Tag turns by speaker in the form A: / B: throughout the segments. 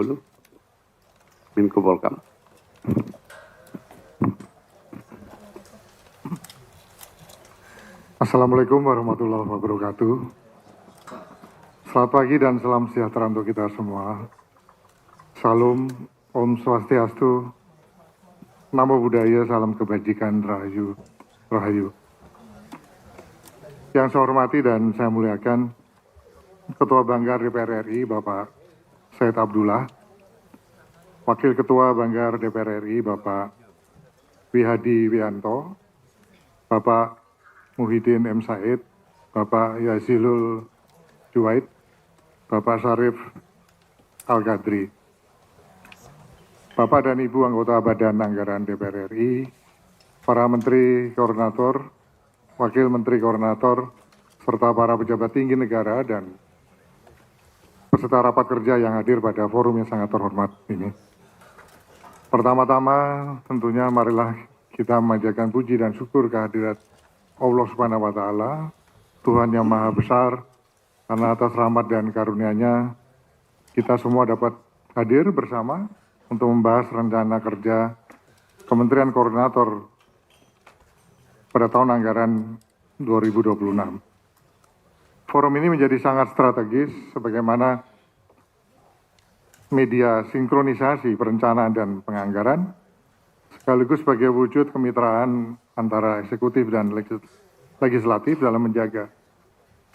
A: dahulu. Menko Polhukam.
B: Assalamualaikum warahmatullahi wabarakatuh. Selamat pagi dan salam sejahtera untuk kita semua. Salam, Om Swastiastu, Namo Buddhaya, salam kebajikan, Rahayu, Rahayu. Yang saya hormati dan saya muliakan Ketua Banggar DPR RI, Bapak Said Abdullah, Wakil Ketua Banggar DPR RI, Bapak Wihadi Wianto, Bapak Muhyiddin M. Said, Bapak Yazilul Juwaid, Bapak Syarif Al-Qadri, Bapak dan Ibu anggota Badan Anggaran DPR RI, para Menteri Koordinator, Wakil Menteri Koordinator, serta para pejabat tinggi negara dan peserta rapat kerja yang hadir pada forum yang sangat terhormat ini. Pertama-tama tentunya marilah kita memanjatkan puji dan syukur kehadirat Allah Subhanahu wa Ta'ala, Tuhan yang Maha Besar, karena atas rahmat dan karunia-Nya kita semua dapat hadir bersama untuk membahas rencana kerja Kementerian Koordinator pada tahun anggaran 2026. Forum ini menjadi sangat strategis sebagaimana media sinkronisasi perencanaan dan penganggaran, sekaligus sebagai wujud kemitraan antara eksekutif dan legislatif dalam menjaga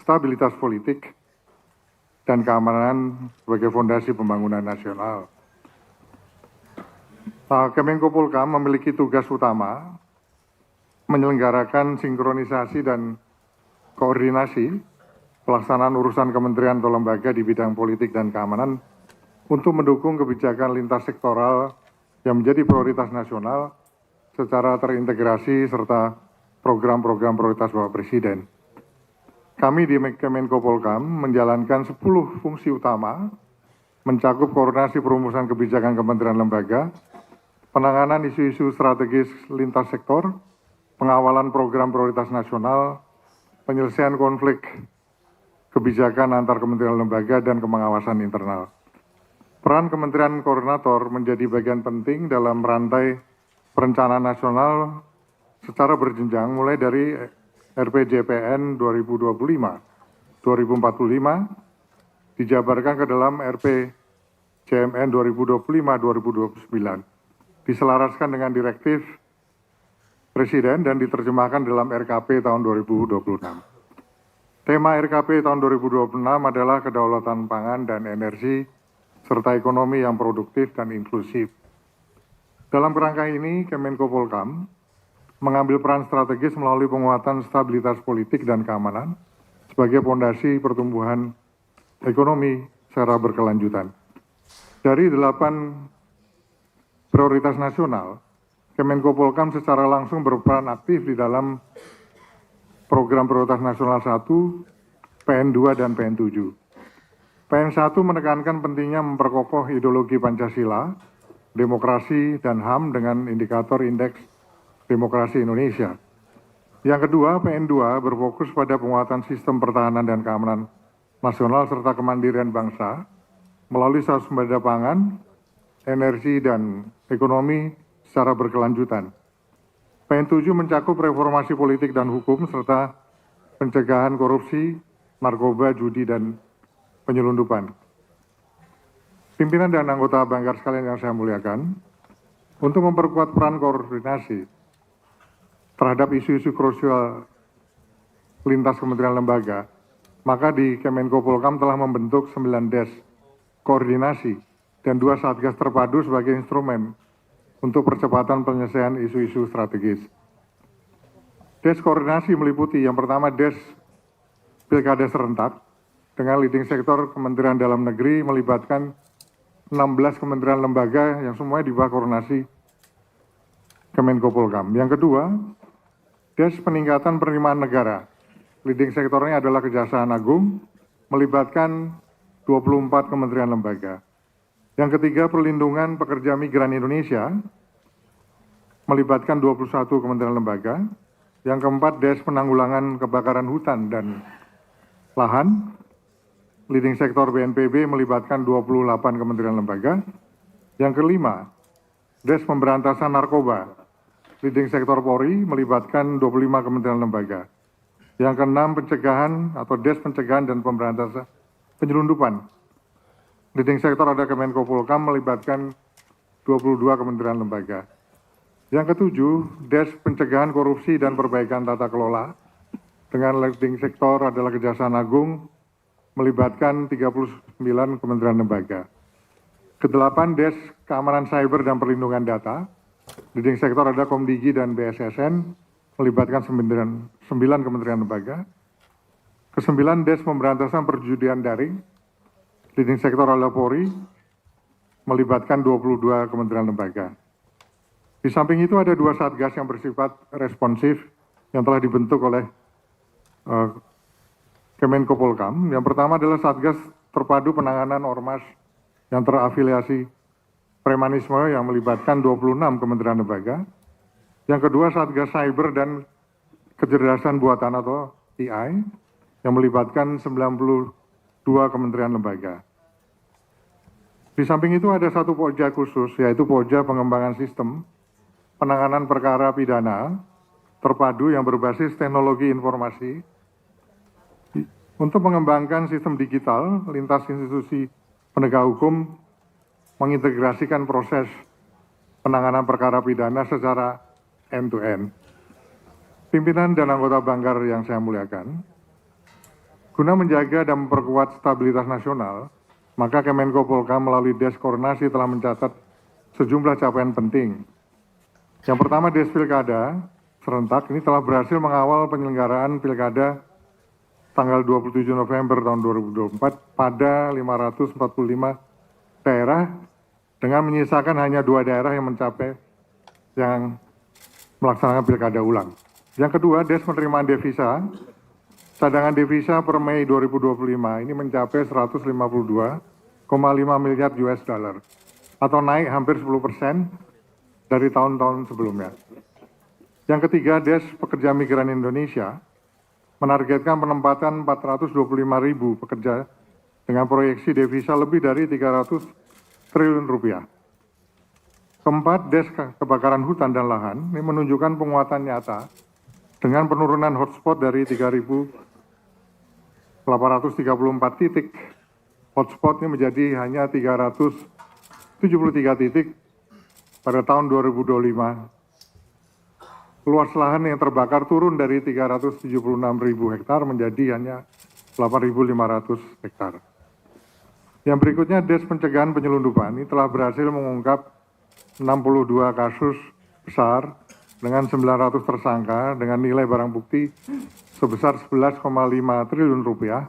B: stabilitas politik dan keamanan sebagai fondasi pembangunan nasional. Kemenko Polhukam memiliki tugas utama menyelenggarakan sinkronisasi dan koordinasi pelaksanaan urusan kementerian atau lembaga di bidang politik dan keamanan untuk mendukung kebijakan lintas sektoral yang menjadi prioritas nasional secara terintegrasi serta program-program prioritas Bapak Presiden. Kami di Kemenko Polhukam menjalankan 10 fungsi utama, mencakup koordinasi perumusan kebijakan kementerian lembaga, penanganan isu-isu strategis lintas sektor, pengawalan program prioritas nasional, penyelesaian konflik kebijakan antar kementerian lembaga, dan pengawasan internal. Peran Kementerian Koordinator menjadi bagian penting dalam rantai perencanaan nasional secara berjenjang mulai dari RPJPN 2025-2045 dijabarkan ke dalam RPJMN 2025-2029, diselaraskan dengan direktif Presiden dan diterjemahkan dalam RKP tahun 2026. Tema RKP tahun 2026 adalah kedaulatan pangan dan energi serta ekonomi yang produktif dan inklusif. Dalam kerangka ini, Kemenko Polhukam mengambil peran strategis melalui penguatan stabilitas politik dan keamanan sebagai fondasi pertumbuhan ekonomi secara berkelanjutan. Dari 8 prioritas nasional, Kemenko Polhukam secara langsung berperan aktif di dalam program prioritas nasional 1, PN2 dan PN7. PN1 menekankan pentingnya memperkokoh ideologi Pancasila, demokrasi dan HAM dengan indikator indeks demokrasi Indonesia. Yang kedua, PN2 berfokus pada penguatan sistem pertahanan dan keamanan nasional serta kemandirian bangsa melalui swasembada pangan, energi dan ekonomi secara berkelanjutan. PN7 mencakup reformasi politik dan hukum serta pencegahan korupsi, narkoba, judi, dan penyelundupan. Pimpinan dan anggota Banggar sekalian yang saya muliakan, untuk memperkuat peran koordinasi terhadap isu-isu krusial lintas kementerian lembaga, maka di Kemenko Polhukam telah membentuk 9 desk koordinasi dan 2 satgas terpadu sebagai instrumen untuk percepatan penyelesaian isu-isu strategis. Desk koordinasi meliputi yang pertama desk pilkada serentak dengan leading sektor Kementerian Dalam Negeri melibatkan 16 kementerian lembaga yang semuanya di bawah koordinasi Kemenko Polhukam. Yang kedua, desk peningkatan penerimaan negara. Leading sektornya adalah Kejaksaan Agung melibatkan 24 kementerian lembaga. Yang ketiga, perlindungan pekerja migran Indonesia melibatkan 21 kementerian lembaga. Yang keempat, desk penanggulangan kebakaran hutan dan lahan leading sektor BNPB melibatkan 28 kementerian lembaga. Yang kelima, Des Pemberantasan Narkoba, leading sektor Polri melibatkan 25 kementerian lembaga. Yang keenam, pencegahan atau Des Pencegahan dan Pemberantasan Penyelundupan, leading sektor ada Kemenko Polhukam melibatkan 22 kementerian lembaga. Yang ketujuh, Des Pencegahan Korupsi dan Perbaikan Tata Kelola dengan leading sektor adalah Kejaksaan Agung melibatkan 39 kementerian lembaga. Kedelapan, Des Keamanan Cyber dan Perlindungan Data, leading sektor ada Komdigi dan BSSN melibatkan 9 kementerian lembaga. Kesembilan, Des Pemberantasan Perjudian Daring, leading sektor adalah Polri melibatkan 22 kementerian lembaga. Di samping itu ada 2 satgas yang bersifat responsif yang telah dibentuk oleh Kemenko Polhukam. Yang pertama adalah Satgas Terpadu Penanganan Ormas yang terafiliasi premanisme yang melibatkan 26 kementerian lembaga. Yang kedua Satgas Cyber dan Kecerdasan Buatan atau AI yang melibatkan 92 kementerian lembaga. Di samping itu ada satu Pojja khusus, yaitu Pojja Pengembangan Sistem Penanganan Perkara Pidana terpadu yang berbasis teknologi informasi untuk mengembangkan sistem digital lintas institusi penegak hukum, mengintegrasikan proses penanganan perkara pidana secara end-to-end. Pimpinan dan anggota Banggar yang saya muliakan, guna menjaga dan memperkuat stabilitas nasional, maka Kemenko Polhukam melalui Des Koordinasi telah mencatat sejumlah capaian penting. Yang pertama, Des Pilkada serentak ini telah berhasil mengawal penyelenggaraan Pilkada tanggal 27 November tahun 2024 pada 545 daerah dengan menyisakan hanya 2 daerah yang melaksanakan Pilkada ulang. Yang kedua, Des penerimaan devisa, cadangan devisa per Mei 2025 ini mencapai 152,5 miliar US dollar atau naik hampir 10% dari tahun-tahun sebelumnya. Yang ketiga, Des Pekerja Migran Indonesia menargetkan penempatan 425.000 pekerja dengan proyeksi devisa lebih dari 300 triliun rupiah. Keempat, Des Kebakaran Hutan dan Lahan ini menunjukkan penguatan nyata dengan penurunan hotspot dari 3.834 titik hotspot ini menjadi hanya 373 titik pada tahun 2025. Luas lahan yang terbakar turun dari 376.000 hektar menjadi hanya 8.500 hektar. Yang berikutnya, Des Pencegahan Penyelundupan ini telah berhasil mengungkap 62 kasus besar dengan 900 tersangka dengan nilai barang bukti sebesar 11,5 triliun rupiah.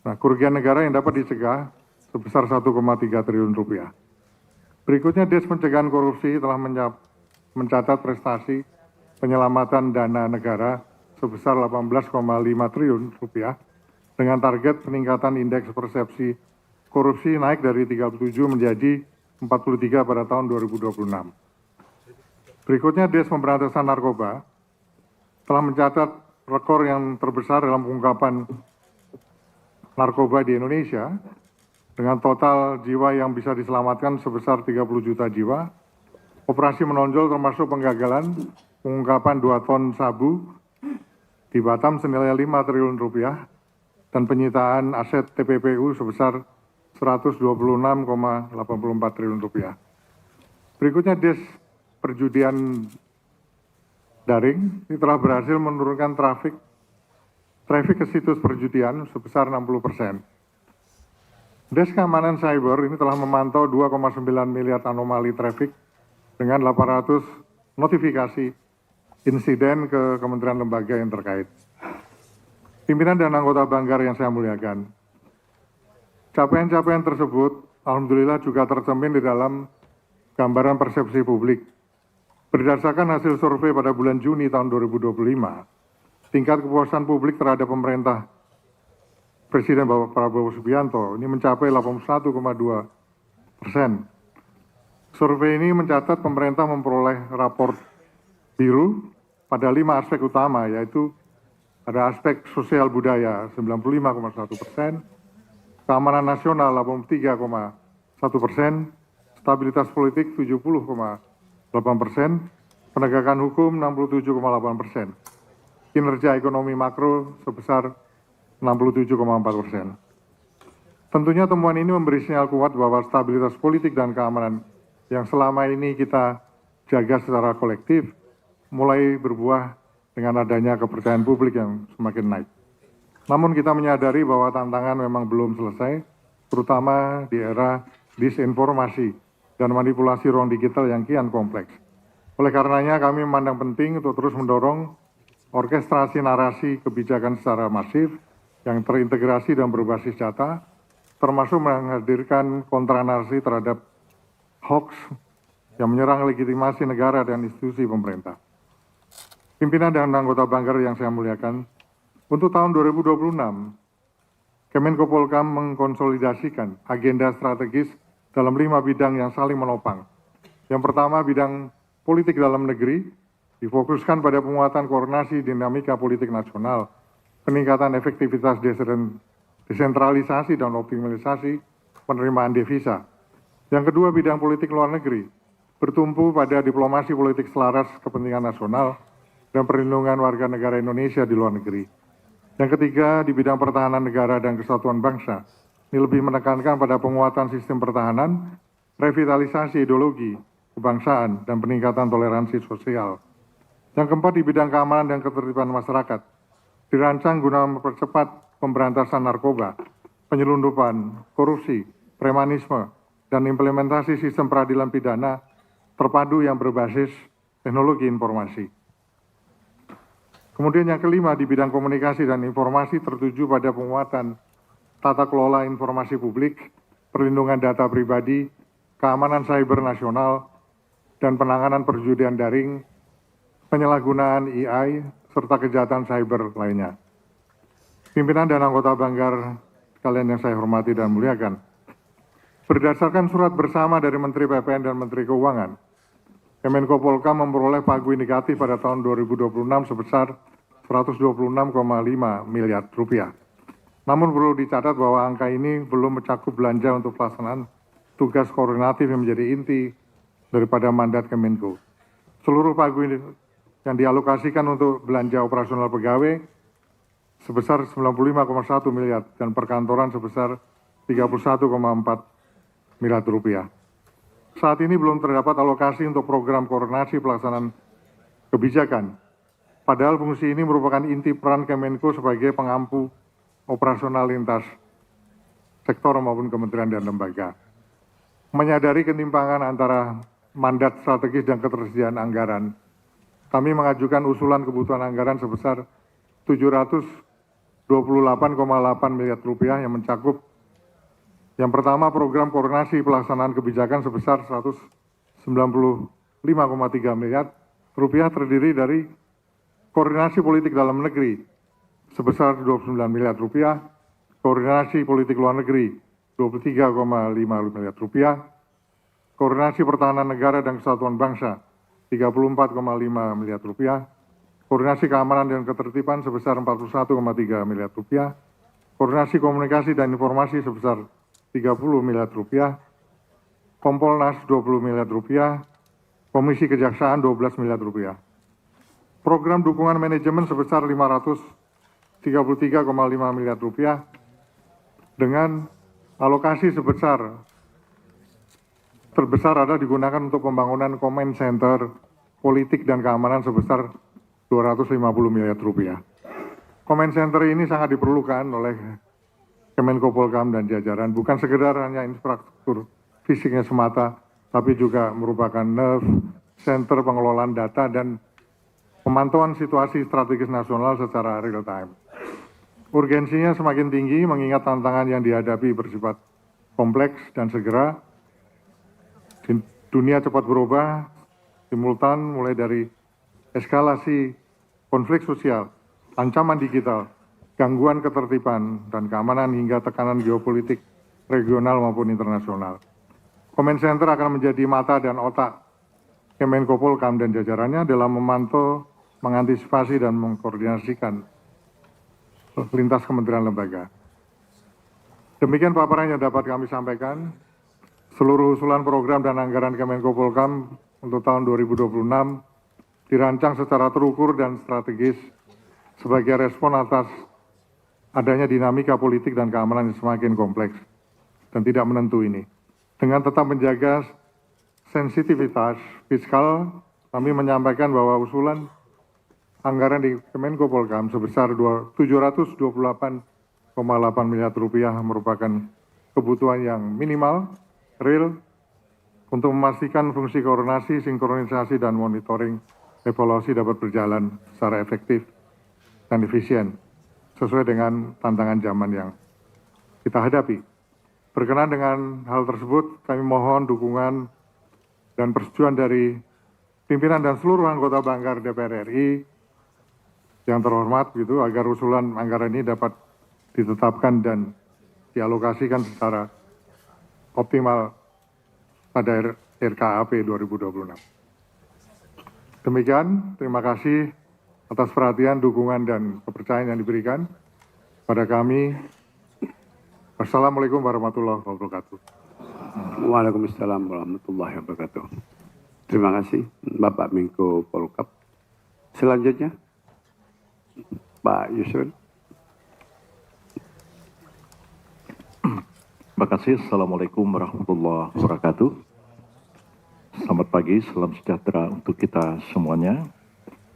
B: Nah, kerugian negara yang dapat dicegah sebesar 1,3 triliun rupiah. Berikutnya, Des Pencegahan Korupsi telah mencatat prestasi penyelamatan dana negara sebesar 18,5 triliun rupiah dengan target peningkatan indeks persepsi korupsi naik dari 37 menjadi 43 pada tahun 2026. Berikutnya, Des Pemberantasan Narkoba telah mencatat rekor yang terbesar dalam pengungkapan narkoba di Indonesia dengan total jiwa yang bisa diselamatkan sebesar 30 juta jiwa. Operasi menonjol termasuk penggagalan pengungkapan 2 ton sabu di Batam senilai 5 triliun rupiah dan penyitaan aset TPPU sebesar 126,84 triliun rupiah. Berikutnya, Des Perjudian Daring ini telah berhasil menurunkan trafik ke situs perjudian sebesar 60%. Des Keamanan Cyber ini telah memantau 2,9 miliar anomali trafik dengan 800 notifikasi insiden ke kementerian lembaga yang terkait. Pimpinan dan anggota Banggar yang saya muliakan, capaian-capaian tersebut alhamdulillah juga tercermin di dalam gambaran persepsi publik. Berdasarkan hasil survei pada bulan Juni tahun 2025, tingkat kepuasan publik terhadap pemerintah Presiden Bapak Prabowo Subianto ini mencapai 81,2%. Survei ini mencatat pemerintah memperoleh rapor biru pada 5 aspek utama, yaitu ada aspek sosial budaya 95,1%, keamanan nasional 83,1%, stabilitas politik 70,8%, penegakan hukum 67,8%, kinerja ekonomi makro sebesar 67,4%. Tentunya temuan ini memberi sinyal kuat bahwa stabilitas politik dan keamanan yang selama ini kita jaga secara kolektif mulai berbuah dengan adanya kepercayaan publik yang semakin naik. Namun kita menyadari bahwa tantangan memang belum selesai, terutama di era disinformasi dan manipulasi ruang digital yang kian kompleks. Oleh karenanya kami memandang penting untuk terus mendorong orkestrasi narasi kebijakan secara masif yang terintegrasi dan berbasis data, termasuk menghadirkan kontranarasi terhadap hoax yang menyerang legitimasi negara dan institusi pemerintah. Pimpinan dan anggota Banggar yang saya muliakan, untuk tahun 2026, Kemenko Polhukam mengkonsolidasikan agenda strategis dalam 5 bidang yang saling menopang. Yang pertama, bidang politik dalam negeri, difokuskan pada penguatan koordinasi dinamika politik nasional, peningkatan efektivitas desentralisasi dan optimalisasi penerimaan devisa. Yang kedua, bidang politik luar negeri, bertumpu pada diplomasi politik selaras kepentingan nasional dan perlindungan warga negara Indonesia di luar negeri. Yang ketiga, di bidang pertahanan negara dan kesatuan bangsa, ini lebih menekankan pada penguatan sistem pertahanan, revitalisasi ideologi, kebangsaan, dan peningkatan toleransi sosial. Yang keempat, di bidang keamanan dan ketertiban masyarakat, dirancang guna mempercepat pemberantasan narkoba, penyelundupan, korupsi, premanisme, dan implementasi sistem peradilan pidana terpadu yang berbasis teknologi informasi. Kemudian yang kelima, di bidang komunikasi dan informasi tertuju pada penguatan tata kelola informasi publik, perlindungan data pribadi, keamanan cyber nasional, dan penanganan perjudian daring, penyalahgunaan AI, serta kejahatan cyber lainnya. Pimpinan dan anggota Banggar sekalian yang saya hormati dan muliakan, berdasarkan surat bersama dari Menteri PPN dan Menteri Keuangan, Kemenko Polhukam memperoleh pagu indikatif pada tahun 2026 sebesar 126,5 miliar rupiah. Namun perlu dicatat bahwa angka ini belum mencakup belanja untuk pelaksanaan tugas koordinatif yang menjadi inti daripada mandat Kemenko. Seluruh pagu ini yang dialokasikan untuk belanja operasional pegawai sebesar 95,1 miliar dan perkantoran sebesar 31,4 miliar rupiah. Saat ini belum terdapat alokasi untuk program koordinasi pelaksanaan kebijakan. Padahal fungsi ini merupakan inti peran Kemenko sebagai pengampu operasional lintas sektor maupun kementerian dan lembaga. Menyadari ketimpangan antara mandat strategis dan ketersediaan anggaran, kami mengajukan usulan kebutuhan anggaran sebesar 728,8 miliar rupiah yang mencakup yang pertama, program koordinasi pelaksanaan kebijakan sebesar 195,3 miliar rupiah terdiri dari koordinasi politik dalam negeri sebesar 29 miliar rupiah, koordinasi politik luar negeri 23,5 miliar rupiah, koordinasi pertahanan negara dan kesatuan bangsa 34,5 miliar rupiah, koordinasi keamanan dan ketertiban sebesar 41,3 miliar rupiah, koordinasi komunikasi dan informasi sebesar 30 miliar rupiah, Kompolnas 20 miliar rupiah, Komisi Kejaksaan 12 miliar rupiah. Program dukungan manajemen sebesar 533,5 miliar rupiah dengan alokasi terbesar ada digunakan untuk pembangunan command center politik dan keamanan sebesar 250 miliar rupiah. Command center ini sangat diperlukan oleh Kemenko Polhukam dan jajaran, bukan sekedar hanya infrastruktur fisiknya semata, tapi juga merupakan nerve center pengelolaan data dan pemantauan situasi strategis nasional secara real time. Urgensinya semakin tinggi mengingat tantangan yang dihadapi bersifat kompleks dan segera. Dunia cepat berubah, simultan mulai dari eskalasi konflik sosial, ancaman digital, gangguan ketertiban dan keamanan hingga tekanan geopolitik regional maupun internasional. Command Center akan menjadi mata dan otak Kemenko Polhukam dan jajarannya dalam memantau, mengantisipasi dan mengkoordinasikan lintas kementerian lembaga. Demikian paparan yang dapat kami sampaikan. Seluruh usulan program dan anggaran Kemenko Polhukam untuk tahun 2026 dirancang secara terukur dan strategis sebagai respon atas adanya dinamika politik dan keamanan yang semakin kompleks dan tidak menentu ini. Dengan tetap menjaga sensitivitas fiskal, kami menyampaikan bahwa usulan anggaran di Kemenko Polhukam sebesar 728,8 miliar rupiah merupakan kebutuhan yang minimal, real, untuk memastikan fungsi koordinasi, sinkronisasi, dan monitoring evaluasi dapat berjalan secara efektif dan efisien sesuai dengan tantangan zaman yang kita hadapi. Berkenaan dengan hal tersebut, kami mohon dukungan dan persetujuan dari pimpinan dan seluruh anggota Banggar DPR RI yang terhormat gitu, agar usulan anggaran ini dapat ditetapkan dan dialokasikan secara optimal pada RKAP 2026. Demikian, terima kasih atas perhatian, dukungan, dan kepercayaan yang diberikan pada kami. Wassalamualaikum warahmatullahi wabarakatuh.
A: Waalaikumsalam warahmatullahi wabarakatuh. Terima kasih Bapak Menko Polhukam. Selanjutnya Pak Yusril.
C: Terima kasih. Assalamualaikum warahmatullahi wabarakatuh. Selamat pagi, salam sejahtera untuk kita semuanya.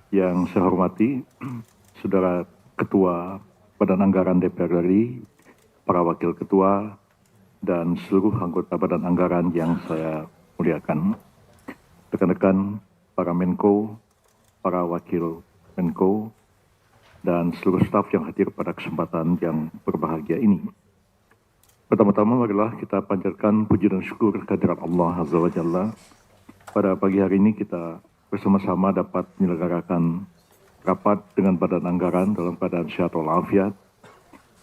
C: Yang saya hormati Saudara Ketua Badan Anggaran DPR RI, para Wakil Ketua, dan seluruh anggota Badan Anggaran yang saya muliakan. Rekan-rekan para Menko, para Wakil Menko, dan seluruh staf yang hadir pada kesempatan yang berbahagia ini. Pertama-tama marilah kita panjatkan puji dan syukur kehadirat Allah Azza wa Jalla. Pada pagi hari ini kita bersama-sama dapat menyelenggarakan rapat dengan Badan Anggaran dalam keadaan sehat walafiat.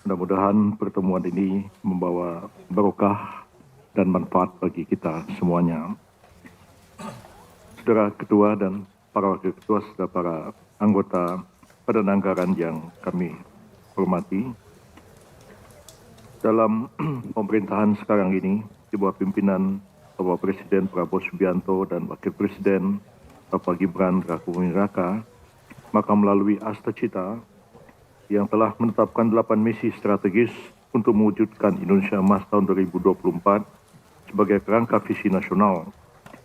C: Mudah-mudahan pertemuan ini membawa berkah dan manfaat bagi kita semuanya. Saudara Ketua dan para Wakil Ketua serta para anggota Badan Anggaran yang kami hormati, dalam pemerintahan sekarang ini, di bawah pimpinan Bapak Presiden Prabowo Subianto dan Wakil Presiden Bapak Gibran Rakabuming Raka, maka melalui Asta Cita yang telah menetapkan 8 misi strategis untuk mewujudkan Indonesia Emas tahun 2024 sebagai kerangka visi nasional.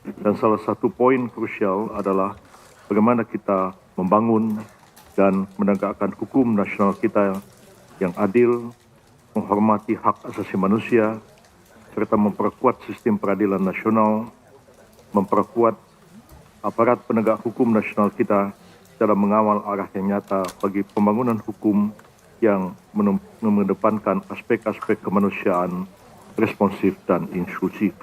C: Dan salah satu poin krusial adalah bagaimana kita membangun dan menegakkan hukum nasional kita yang adil, menghormati hak asasi manusia, serta memperkuat sistem peradilan nasional, memperkuat aparat penegak hukum nasional kita dalam mengawal arah yang nyata bagi pembangunan hukum yang mengedepankan aspek-aspek kemanusiaan, responsif dan inklusif.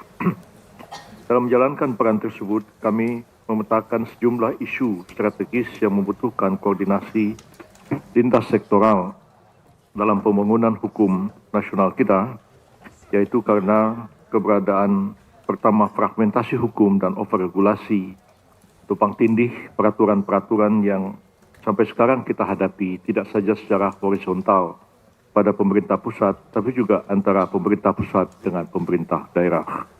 C: Dalam menjalankan peran tersebut, kami memetakan sejumlah isu strategis yang membutuhkan koordinasi lintas sektoral dalam pembangunan hukum nasional kita, yaitu karena keberadaan pertama fragmentasi hukum dan overregulasi, tumpang tindih peraturan-peraturan yang sampai sekarang kita hadapi tidak saja secara horizontal pada pemerintah pusat, tapi juga antara pemerintah pusat dengan pemerintah daerah.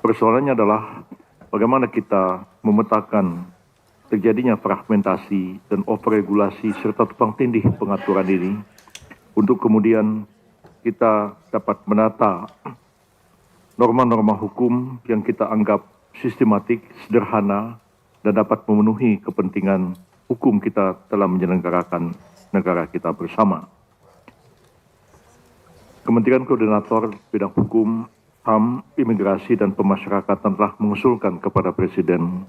C: Persoalannya adalah bagaimana kita memetakan terjadinya fragmentasi dan overregulasi serta tumpang tindih pengaturan ini, untuk kemudian kita dapat menata norma-norma hukum yang kita anggap sistematik, sederhana, dan dapat memenuhi kepentingan hukum kita dalam menyelenggarakan negara kita bersama. Kementerian Koordinator Bidang Hukum, HAM, Imigrasi, dan Pemasyarakatan telah mengusulkan kepada Presiden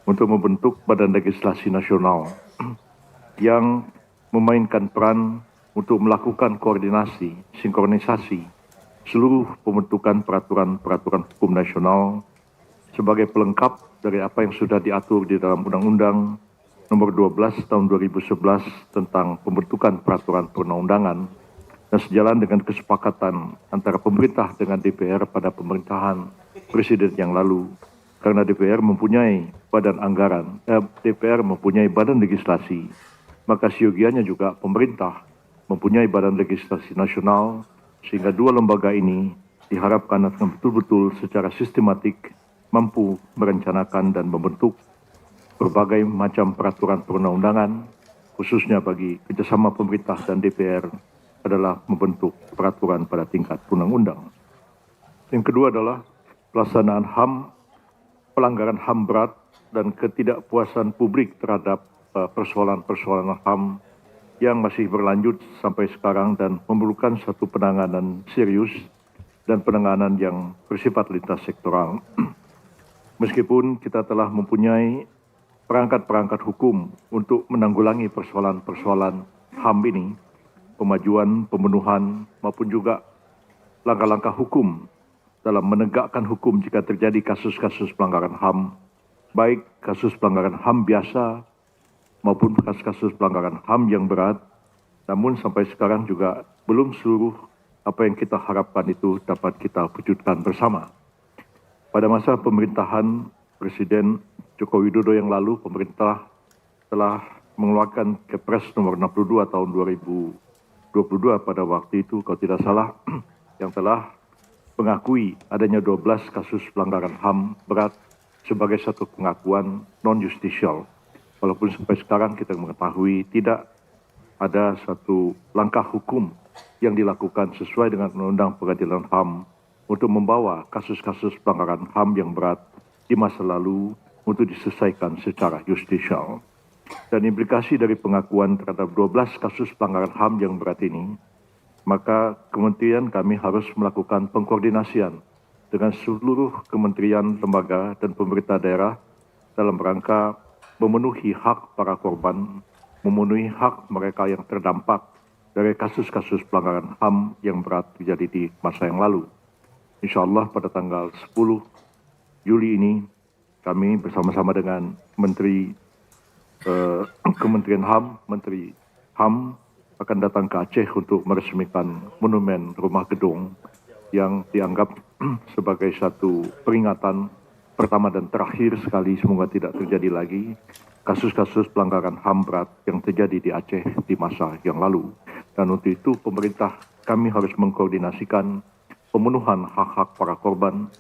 C: untuk membentuk Badan Legislasi Nasional yang memainkan peran untuk melakukan koordinasi, sinkronisasi seluruh pembentukan peraturan-peraturan hukum nasional sebagai pelengkap dari apa yang sudah diatur di dalam Undang-Undang Nomor 12 Tahun 2011 tentang pembentukan peraturan perundang-undangan, dan sejalan dengan kesepakatan antara pemerintah dengan DPR pada pemerintahan Presiden yang lalu, karena DPR mempunyai badan anggaran, DPR mempunyai badan legislasi, maka siogianya juga pemerintah mempunyai badan legislasi nasional sehingga dua lembaga ini diharapkan akan betul-betul secara sistematik mampu merencanakan dan membentuk berbagai macam peraturan perundang-undangan, khususnya bagi kerjasama pemerintah dan DPR adalah membentuk peraturan pada tingkat undang-undang. Yang kedua adalah pelaksanaan HAM, pelanggaran HAM berat dan ketidakpuasan publik terhadap persoalan-persoalan HAM yang masih berlanjut sampai sekarang dan memerlukan satu penanganan serius dan penanganan yang bersifat lintas sektoral. Meskipun kita telah mempunyai perangkat-perangkat hukum untuk menanggulangi persoalan-persoalan HAM ini, pemajuan, pemenuhan, maupun juga langkah-langkah hukum dalam menegakkan hukum jika terjadi kasus-kasus pelanggaran HAM, baik kasus pelanggaran HAM biasa maupun kasus-kasus pelanggaran HAM yang berat, namun sampai sekarang juga belum seluruh apa yang kita harapkan itu dapat kita wujudkan bersama. Pada masa pemerintahan Presiden Joko Widodo yang lalu, pemerintah telah mengeluarkan Kepres nomor 62 tahun 2022 pada waktu itu, kalau tidak salah, yang telah mengakui adanya 12 kasus pelanggaran HAM berat sebagai satu pengakuan non-justisial. Walaupun sampai sekarang kita mengetahui tidak ada satu langkah hukum yang dilakukan sesuai dengan Undang-Undang Peradilan HAM untuk membawa kasus-kasus pelanggaran HAM yang berat di masa lalu untuk diselesaikan secara justisial. Dan implikasi dari pengakuan terhadap 12 kasus pelanggaran HAM yang berat ini, maka kementerian kami harus melakukan pengkoordinasian dengan seluruh kementerian, lembaga, dan pemerintah daerah dalam rangka memenuhi hak para korban, memenuhi hak mereka yang terdampak dari kasus-kasus pelanggaran HAM yang berat terjadi di masa yang lalu. InsyaAllah pada tanggal 10 Juli ini, kami bersama-sama dengan Menteri Kementerian HAM, Menteri HAM akan datang ke Aceh untuk meresmikan monumen rumah gedung yang dianggap sebagai satu peringatan pertama dan terakhir sekali, semoga tidak terjadi lagi kasus-kasus pelanggaran HAM berat yang terjadi di Aceh di masa yang lalu. Dan untuk itu pemerintah kami harus mengkoordinasikan pemenuhan hak-hak para korban,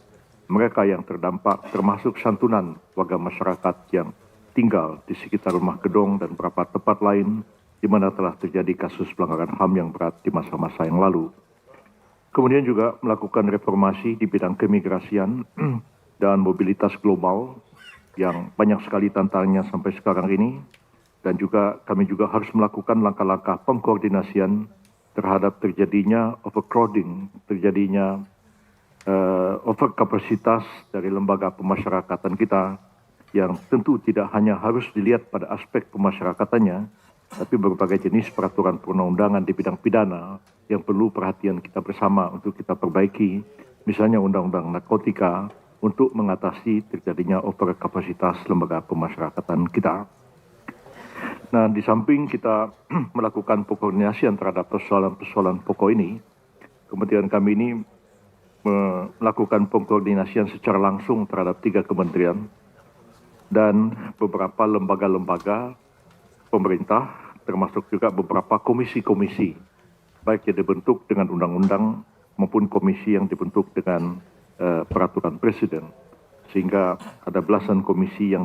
C: mereka yang terdampak, termasuk santunan warga masyarakat yang tinggal di sekitar rumah gedung dan beberapa tempat lain di mana telah terjadi kasus pelanggaran HAM yang berat di masa-masa yang lalu. Kemudian juga melakukan reformasi di bidang keimigrasian dan mobilitas global yang banyak sekali tantangannya sampai sekarang ini, dan juga kami juga harus melakukan langkah-langkah pengkoordinasian terhadap terjadinya overcrowding, terjadinya overkapasitas dari lembaga pemasyarakatan kita yang tentu tidak hanya harus dilihat pada aspek pemasyarakatannya, tapi berbagai jenis peraturan perundang-undangan di bidang pidana yang perlu perhatian kita bersama untuk kita perbaiki, misalnya Undang-Undang Narkotika, untuk mengatasi terjadinya overkapasitas lembaga pemasyarakatan kita. Nah, di samping kita melakukan pengkoordinasian terhadap persoalan-persoalan pokok ini, kementerian kami ini melakukan pengkoordinasian secara langsung terhadap 3 kementerian dan beberapa lembaga-lembaga pemerintah, termasuk juga beberapa komisi-komisi, baik yang dibentuk dengan undang-undang maupun komisi yang dibentuk dengan peraturan presiden, sehingga ada belasan komisi yang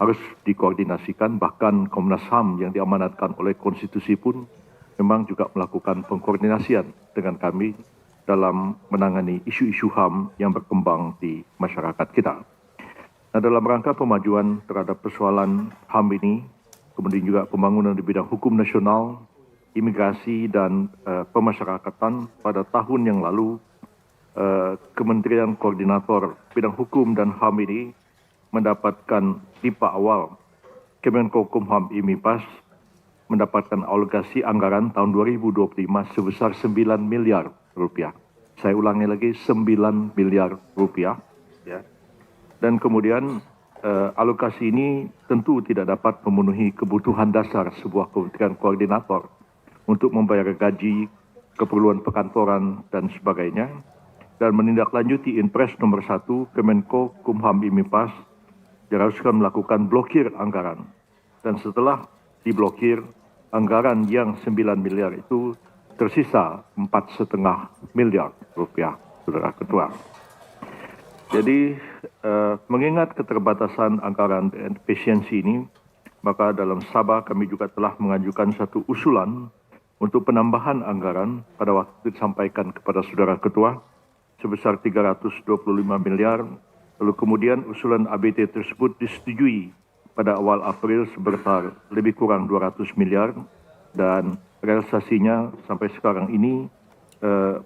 C: harus dikoordinasikan, bahkan Komnas HAM yang diamanatkan oleh konstitusi pun memang juga melakukan pengkoordinasian dengan kami dalam menangani isu-isu HAM yang berkembang di masyarakat kita. Nah, dalam rangka pemajuan terhadap persoalan HAM ini, kemudian juga pembangunan di bidang hukum nasional, imigrasi, dan pemasyarakatan, pada tahun yang lalu Kementerian Koordinator Bidang Hukum dan HAM ini mendapatkan DIPA awal. Kemenkokumham IMIPAS mendapatkan alokasi anggaran tahun 2025 sebesar 9 miliar rupiah. Saya ulangi lagi, 9 miliar rupiah. Ya. Dan kemudian alokasi ini tentu tidak dapat memenuhi kebutuhan dasar sebuah kementerian koordinator untuk membayar gaji, keperluan perkantoran, dan sebagainya, dan menindaklanjuti Inpres nomor 1 Kemenko Kumham IMIPAS diharuskan melakukan blokir anggaran. Dan setelah diblokir, anggaran yang 9 miliar itu tersisa 4,5 miliar rupiah, Saudara Ketua. Jadi mengingat keterbatasan anggaran dan efisiensi ini, maka dalam Sabah kami juga telah mengajukan satu usulan untuk penambahan anggaran pada waktu disampaikan kepada Saudara Ketua sebesar 325 miliar. Lalu kemudian usulan ABT tersebut disetujui pada awal April sebesar lebih kurang 200 miliar dan realisasinya sampai sekarang ini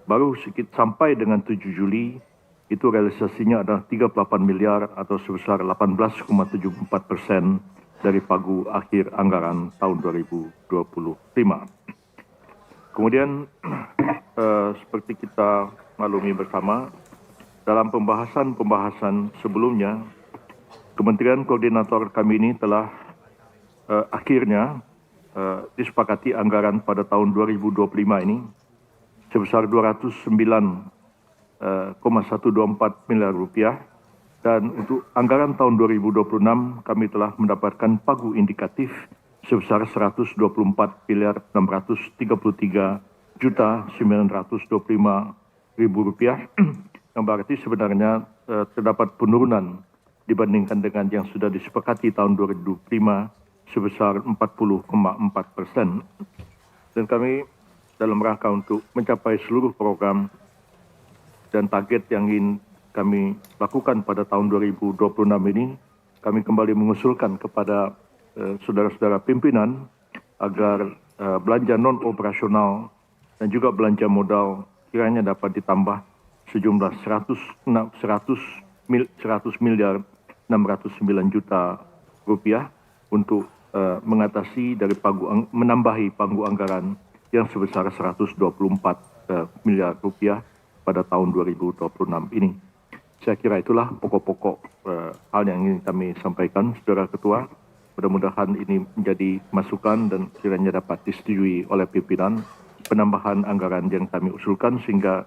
C: baru sedikit sampai dengan 7 Juli itu realisasinya adalah 38 miliar atau sebesar 18,74% dari pagu akhir anggaran tahun 2025. Kemudian seperti kita maklumi bersama, dalam pembahasan sebelumnya, Kementerian Koordinator kami ini telah akhirnya disepakati anggaran pada tahun 2025 ini sebesar 209,124 miliar rupiah, dan untuk anggaran tahun 2026 kami telah mendapatkan pagu indikatif sebesar 124 miliar 633 juta 925 ribu rupiah, yang berarti sebenarnya terdapat penurunan dibandingkan dengan yang sudah disepakati tahun 2025 sebesar 40,4%. Dan kami dalam rangka untuk mencapai seluruh program dan target yang ingin kami lakukan pada tahun 2026 ini, kami kembali mengusulkan kepada saudara-saudara pimpinan agar belanja non-operasional dan juga belanja modal kiranya dapat ditambah sejumlah 100 miliar 609 juta rupiah untuk mengatasi dari menambahi pagu anggaran yang sebesar 124 miliar rupiah pada tahun 2026 ini. Saya kira itulah pokok-pokok hal yang ingin kami sampaikan, Saudara Ketua. Mudah-mudahan ini menjadi masukan dan kiranya dapat disetujui oleh pimpinan penambahan anggaran yang kami usulkan sehingga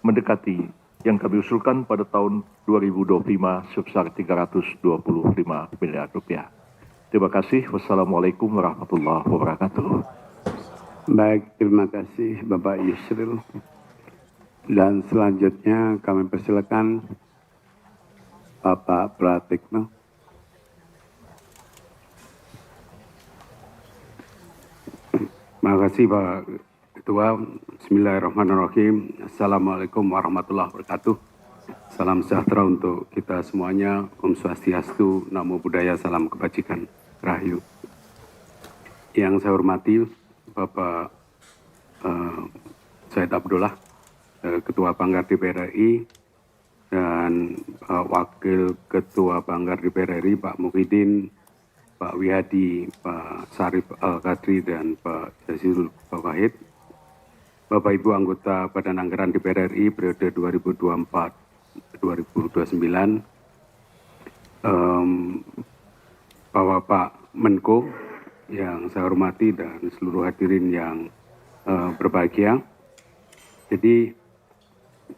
C: mendekati yang kami usulkan pada tahun 2025 sebesar 325 miliar rupiah. Terima kasih. Wassalamualaikum warahmatullahi wabarakatuh.
A: Baik, terima kasih Bapak Yusril. Dan selanjutnya kami persilakan Bapak Pratikno. Terima kasih Pak Ketua. Bismillahirrahmanirrahim. Assalamualaikum warahmatullahi wabarakatuh. Salam sejahtera untuk kita semuanya. Om Swastiastu, Namo Buddhaya, salam kebajikan, Rahayu. Yang saya hormati Bapak Said Abdullah, Ketua Banggar DPR RI, dan Wakil Ketua Banggar DPR RI, Pak Muhyiddin, Pak Wihadi, Pak Sarif Al-Qadri, dan Pak Jazilul Wahid, Bapak Ibu anggota Badan Anggaran DPR RI periode 2024-2029, Bapak Menko yang saya hormati dan seluruh hadirin yang berbahagia. Jadi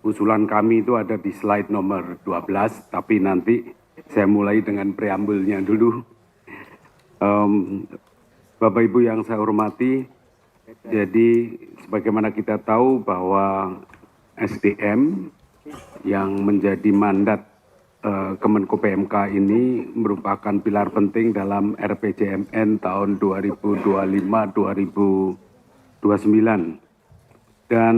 A: usulan kami itu ada di slide nomor 12, tapi nanti saya mulai dengan preambulnya dulu. Bapak Ibu yang saya hormati, jadi sebagaimana kita tahu bahwa SDM yang menjadi mandat Kemenko PMK ini merupakan pilar penting dalam RPJMN tahun 2025-2029. Dan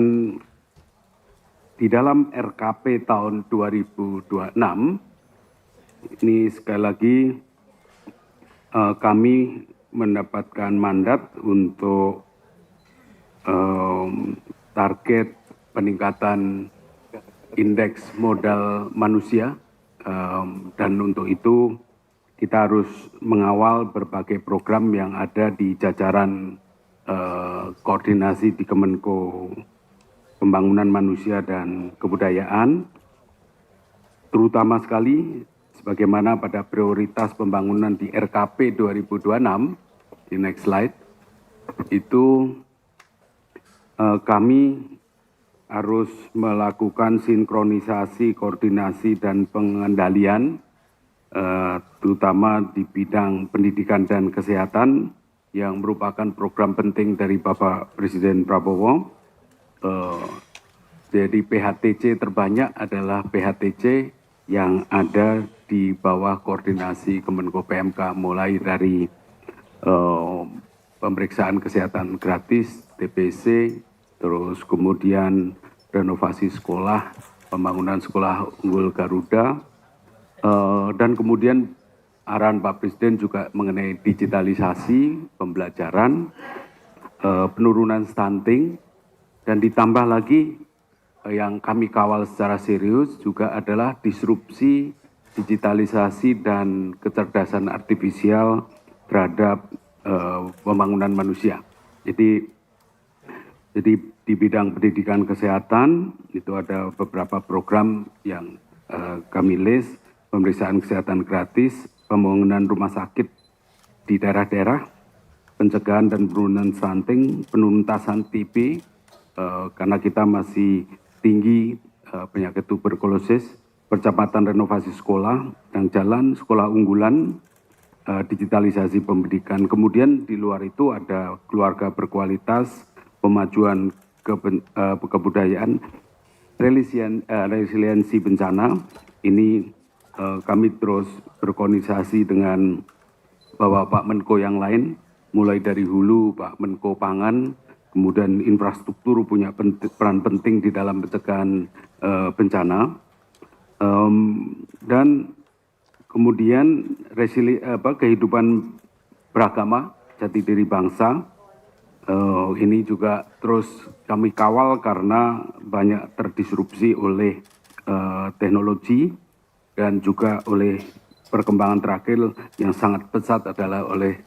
A: di dalam RKP tahun 2026, ini sekali lagi kami mendapatkan mandat untuk target peningkatan indeks modal manusia, dan untuk itu kita harus mengawal berbagai program yang ada di jajaran koordinasi di Kemenko Pembangunan Manusia dan Kebudayaan, terutama sekali sebagaimana pada prioritas pembangunan di RKP 2026, di next slide, itu kami harus melakukan sinkronisasi, koordinasi, dan pengendalian, terutama di bidang pendidikan dan kesehatan, yang merupakan program penting dari Bapak Presiden Prabowo, eh, jadi PHTC terbanyak adalah PHTC yang ada di bawah koordinasi Kemenko PMK, mulai dari pemeriksaan kesehatan gratis, TPC, terus kemudian renovasi sekolah, pembangunan sekolah unggul Garuda, dan kemudian arahan Pak Presiden juga mengenai digitalisasi pembelajaran, penurunan stunting, dan ditambah lagi yang kami kawal secara serius juga adalah disrupsi digitalisasi dan kecerdasan artifisial terhadap pembangunan manusia. Jadi di bidang pendidikan kesehatan itu ada beberapa program yang kami list: pemeriksaan kesehatan gratis, pembangunan rumah sakit di daerah-daerah, pencegahan dan penurunan stunting, penuntasan TB, karena kita masih tinggi penyakit tuberkulosis, percepatan renovasi sekolah dan jalan, sekolah unggulan, digitalisasi pendidikan. Kemudian di luar itu ada keluarga berkualitas, pemajuan kebudayaan, resiliensi bencana. Ini kami terus berkoordinasi dengan Bapak Menko yang lain, mulai dari hulu Pak Menko Pangan, kemudian infrastruktur punya peran penting di dalam pencegahan bencana, dan kemudian kehidupan beragama, jati diri bangsa, ini juga terus kami kawal karena banyak terdisrupsi oleh teknologi dan juga oleh perkembangan terakhir yang sangat pesat adalah oleh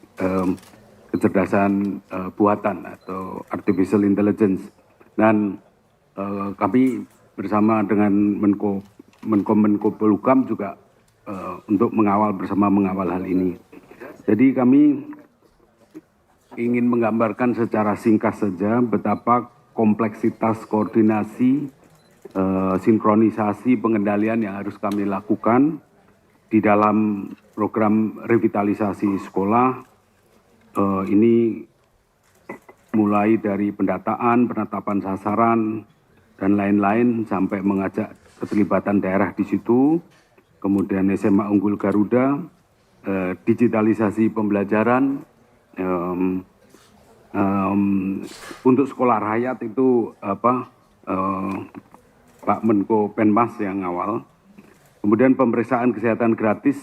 A: kecerdasan buatan atau artificial intelligence. Dan kami bersama dengan Menko Polhukam juga untuk mengawal hal ini. Jadi kami ingin menggambarkan secara singkat saja betapa kompleksitas koordinasi, sinkronisasi pengendalian yang harus kami lakukan di dalam program revitalisasi sekolah. Ini mulai dari pendataan, penetapan sasaran, dan lain-lain sampai mengajak keterlibatan daerah di situ. Kemudian SMA Unggul Garuda, digitalisasi pembelajaran, untuk sekolah rakyat itu Pak Menko Penmas yang awal. Kemudian pemeriksaan kesehatan gratis,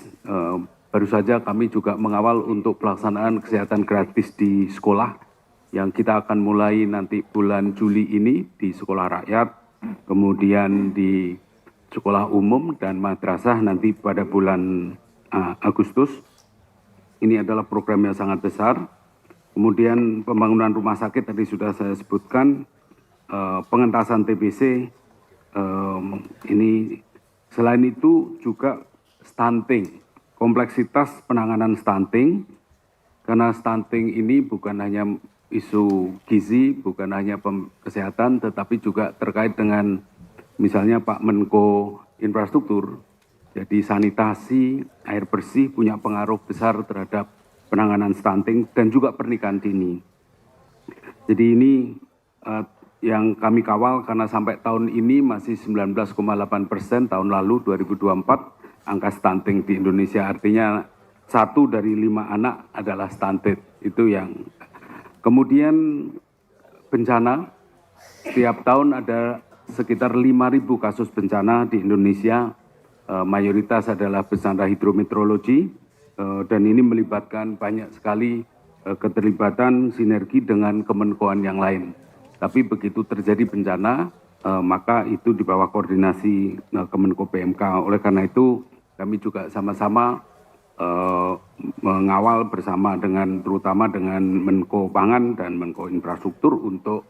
A: baru saja kami juga mengawal untuk pelaksanaan kesehatan gratis di sekolah yang kita akan mulai nanti bulan Juli ini di sekolah rakyat, kemudian di sekolah umum dan madrasah nanti pada bulan Agustus. Ini adalah program yang sangat besar. Kemudian pembangunan rumah sakit tadi sudah saya sebutkan, pengentasan TBC, ini selain itu juga stunting. Kompleksitas penanganan stunting, karena stunting ini bukan hanya isu gizi, bukan hanya kesehatan, tetapi juga terkait dengan misalnya Pak Menko Infrastruktur. Jadi sanitasi, air bersih punya pengaruh besar terhadap penanganan stunting dan juga pernikahan dini. Jadi ini yang kami kawal karena sampai tahun ini masih 19,8%, tahun lalu 2024, angka stunting di Indonesia, artinya 1 dari 5 anak adalah stunted. Itu yang kemudian bencana, setiap tahun ada sekitar 5.000 kasus bencana di Indonesia, mayoritas adalah bencana hidrometeorologi, dan ini melibatkan banyak sekali keterlibatan sinergi dengan kemenkoan yang lain. Tapi begitu terjadi bencana, maka itu di bawah koordinasi Kemenko PMK. Oleh karena itu kami juga sama-sama mengawal bersama dengan terutama dengan Menko Pangan dan Menko Infrastruktur untuk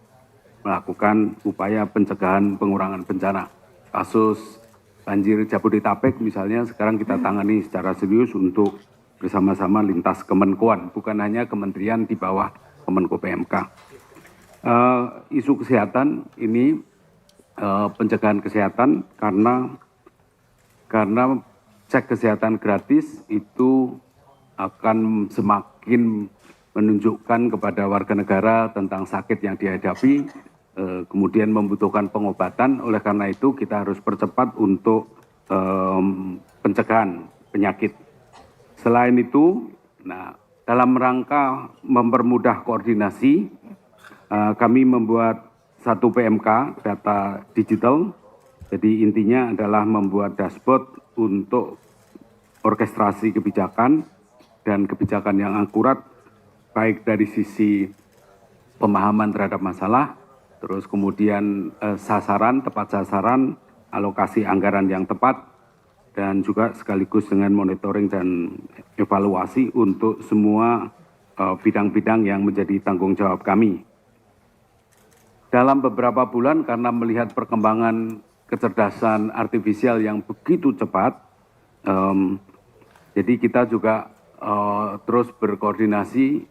A: melakukan upaya pencegahan pengurangan bencana. Kasus banjir Jabodetabek misalnya sekarang kita tangani secara serius untuk bersama-sama lintas kemenkoan, bukan hanya kementerian di bawah Kemenko PMK. Isu kesehatan ini pencegahan kesehatan karena cek kesehatan gratis itu akan semakin menunjukkan kepada warga negara tentang sakit yang dihadapi kemudian membutuhkan pengobatan. Oleh karena itu kita harus percepat untuk pencegahan penyakit. Selain itu, dalam rangka mempermudah koordinasi, kami membuat satu PMK, data digital. Jadi intinya adalah membuat dashboard untuk orkestrasi kebijakan dan kebijakan yang akurat, baik dari sisi pemahaman terhadap masalah, terus kemudian sasaran, tepat sasaran, alokasi anggaran yang tepat, dan juga sekaligus dengan monitoring dan evaluasi untuk semua bidang-bidang yang menjadi tanggung jawab kami. Dalam beberapa bulan, karena melihat perkembangan kecerdasan artifisial yang begitu cepat, jadi kita juga terus berkoordinasi,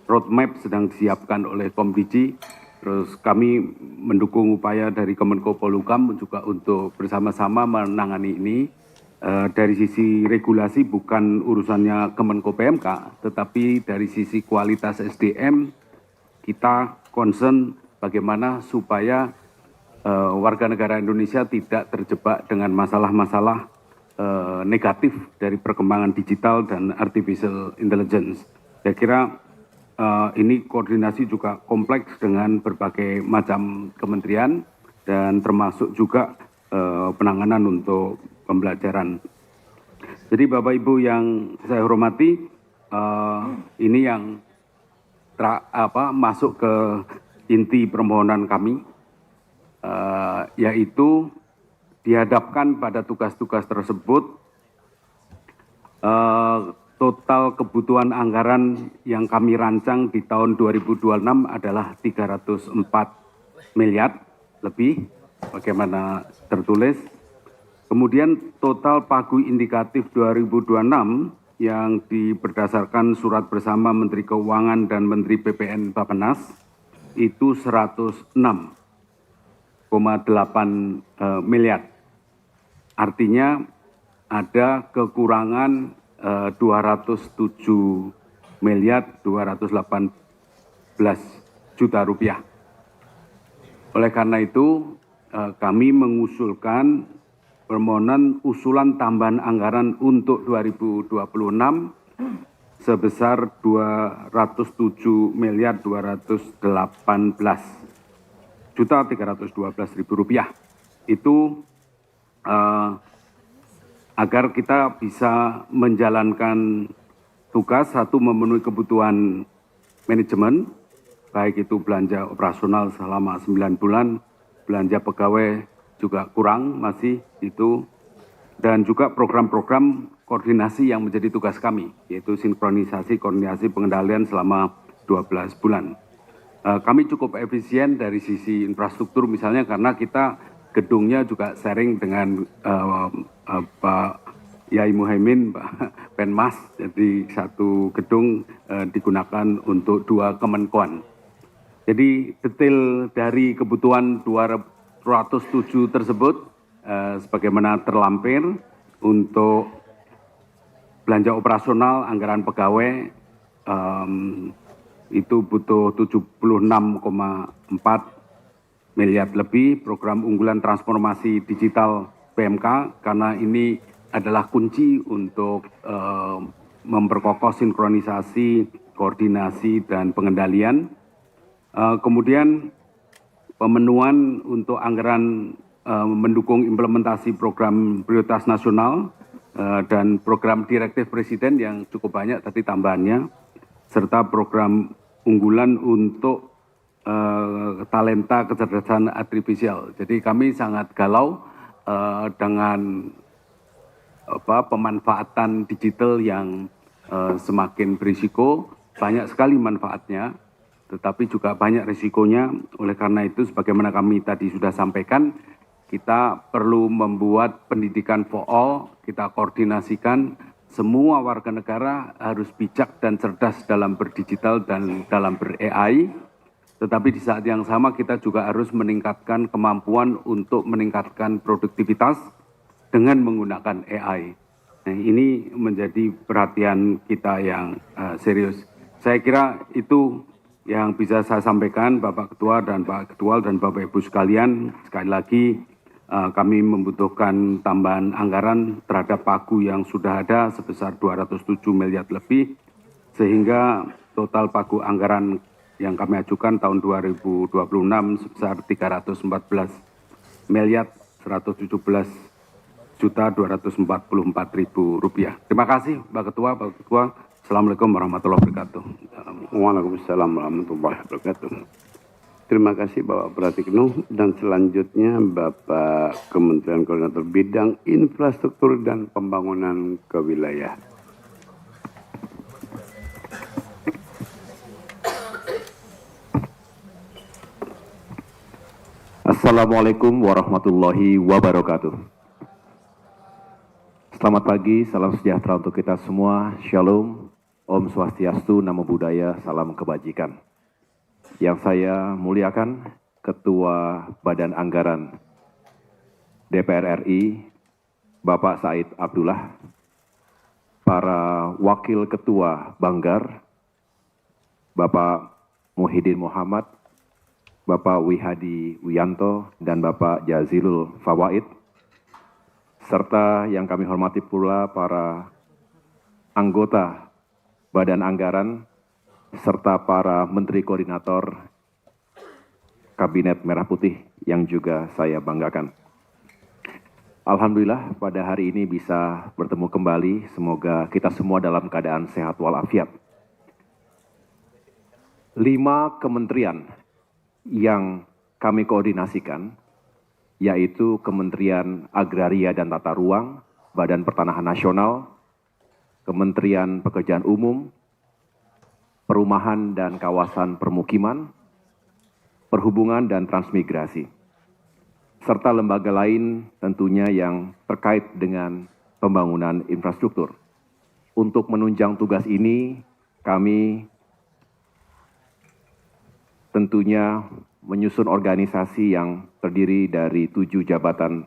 A: roadmap sedang disiapkan oleh Komdigi, terus kami mendukung upaya dari Kemenko Polhukam juga untuk bersama-sama menangani ini. Dari sisi regulasi bukan urusannya Kemenko PMK, tetapi dari sisi kualitas SDM kita concern bagaimana supaya warga negara Indonesia tidak terjebak dengan masalah-masalah negatif dari perkembangan digital dan artificial intelligence. Saya kira ini koordinasi juga kompleks dengan berbagai macam kementerian dan termasuk juga penanganan untuk pembelajaran. Jadi Bapak Ibu yang saya hormati, ini yang masuk ke inti permohonan kami, yaitu dihadapkan pada tugas-tugas tersebut, total kebutuhan anggaran yang kami rancang di tahun 2026 adalah 304 miliar lebih, bagaimana tertulis. Kemudian total pagu indikatif 2026 yang berdasarkan surat bersama Menteri Keuangan dan Menteri BPN Bappenas itu 106,8 miliar. Artinya ada kekurangan 207 miliar 218 juta rupiah. Oleh karena itu kami mengusulkan permohonan usulan tambahan anggaran untuk 2026 sebesar 207 miliar 218 juta 312 ribu rupiah. Itu agar kita bisa menjalankan tugas, satu, memenuhi kebutuhan manajemen, baik itu belanja operasional selama 9 bulan, belanja pegawai juga kurang masih itu, dan juga program-program koordinasi yang menjadi tugas kami, yaitu sinkronisasi, koordinasi, pengendalian selama 12 bulan. Kami cukup efisien dari sisi infrastruktur misalnya karena kita gedungnya juga sharing dengan Pak Yai Muhaimin, Pak Penmas, jadi satu gedung digunakan untuk 2 kemenkoan. Jadi detail dari kebutuhan 207 tersebut sebagaimana terlampir untuk belanja operasional, anggaran pegawai itu butuh 76,4 miliar lebih, program unggulan transformasi digital PMK, karena ini adalah kunci untuk memperkokoh sinkronisasi, koordinasi, dan pengendalian. Kemudian pemenuhan untuk anggaran mendukung implementasi program prioritas nasional dan program direktif Presiden yang cukup banyak tadi tambahannya, serta program unggulan untuk talenta kecerdasan artifisial. Jadi kami sangat galau dengan pemanfaatan digital yang semakin berisiko, banyak sekali manfaatnya, tetapi juga banyak risikonya. Oleh karena itu, sebagaimana kami tadi sudah sampaikan, kita perlu membuat pendidikan for all, kita koordinasikan, semua warga negara harus bijak dan cerdas dalam berdigital dan dalam ber-AI, tetapi di saat yang sama kita juga harus meningkatkan kemampuan untuk meningkatkan produktivitas dengan menggunakan AI. Nah, ini menjadi perhatian kita yang serius. Saya kira itu yang bisa saya sampaikan Bapak Ketua dan Pak Ketua dan Bapak Ibu sekalian, sekali lagi kami membutuhkan tambahan anggaran terhadap pagu yang sudah ada sebesar 207 miliar lebih, sehingga total pagu anggaran yang kami ajukan tahun 2026 sebesar 314 miliar 117.244.000 rupiah. Terima kasih Pak Ketua, Pak Ketua. Assalamualaikum warahmatullahi wabarakatuh.
D: Waalaikumsalam warahmatullahi wabarakatuh. Terima kasih Bapak Pratikno, dan selanjutnya Bapak Kementerian Koordinator Bidang Infrastruktur dan Pembangunan Kewilayahan.
E: Assalamualaikum warahmatullahi wabarakatuh. Selamat pagi, salam sejahtera untuk kita semua. Shalom, Om Swastiastu, Namo Buddhaya, salam kebajikan. Yang saya muliakan, Ketua Badan Anggaran DPR RI, Bapak Said Abdullah, para Wakil Ketua Banggar, Bapak Muhyiddin Muhammad, Bapak Wihadi Wiyanto, dan Bapak Jazilul Fawaid, serta yang kami hormati pula para anggota Badan Anggaran, serta para Menteri Koordinator Kabinet Merah Putih yang juga saya banggakan. Alhamdulillah pada hari ini bisa bertemu kembali, semoga kita semua dalam keadaan sehat walafiat. 5 kementerian yang kami koordinasikan, yaitu Kementerian Agraria dan Tata Ruang, Badan Pertanahan Nasional, Kementerian Pekerjaan Umum, Perumahan dan Kawasan Permukiman, Perhubungan dan Transmigrasi, serta lembaga lain tentunya yang terkait dengan pembangunan infrastruktur. Untuk menunjang tugas ini, kami tentunya menyusun organisasi yang terdiri dari 7 jabatan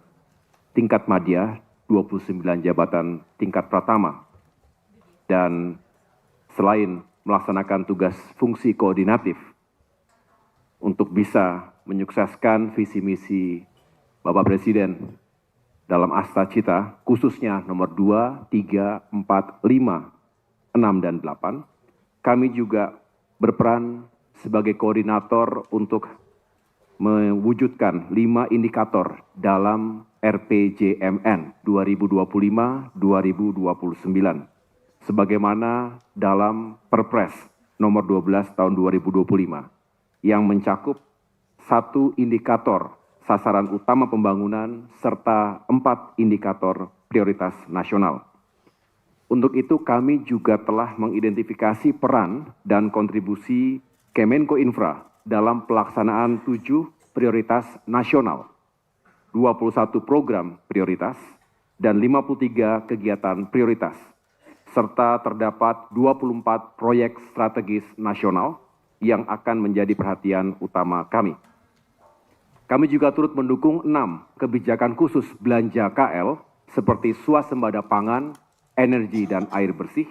E: tingkat madya, 29 jabatan tingkat pratama, dan selain melaksanakan tugas fungsi koordinatif untuk bisa menyukseskan visi misi Bapak Presiden dalam Asta Cita, khususnya nomor 2, 3, 4, 5, 6, dan 8, kami juga berperan sebagai koordinator untuk mewujudkan 5 indikator dalam RPJMN 2025-2029, sebagaimana dalam Perpres nomor 12 tahun 2025, yang mencakup 1 indikator sasaran utama pembangunan serta 4 indikator prioritas nasional. Untuk itu kami juga telah mengidentifikasi peran dan kontribusi Kemenko Infra dalam pelaksanaan 7 prioritas nasional, 21 program prioritas, dan 53 kegiatan prioritas, serta terdapat 24 proyek strategis nasional yang akan menjadi perhatian utama kami. Kami juga turut mendukung 6 kebijakan khusus belanja KL seperti swasembada pangan, energi dan air bersih,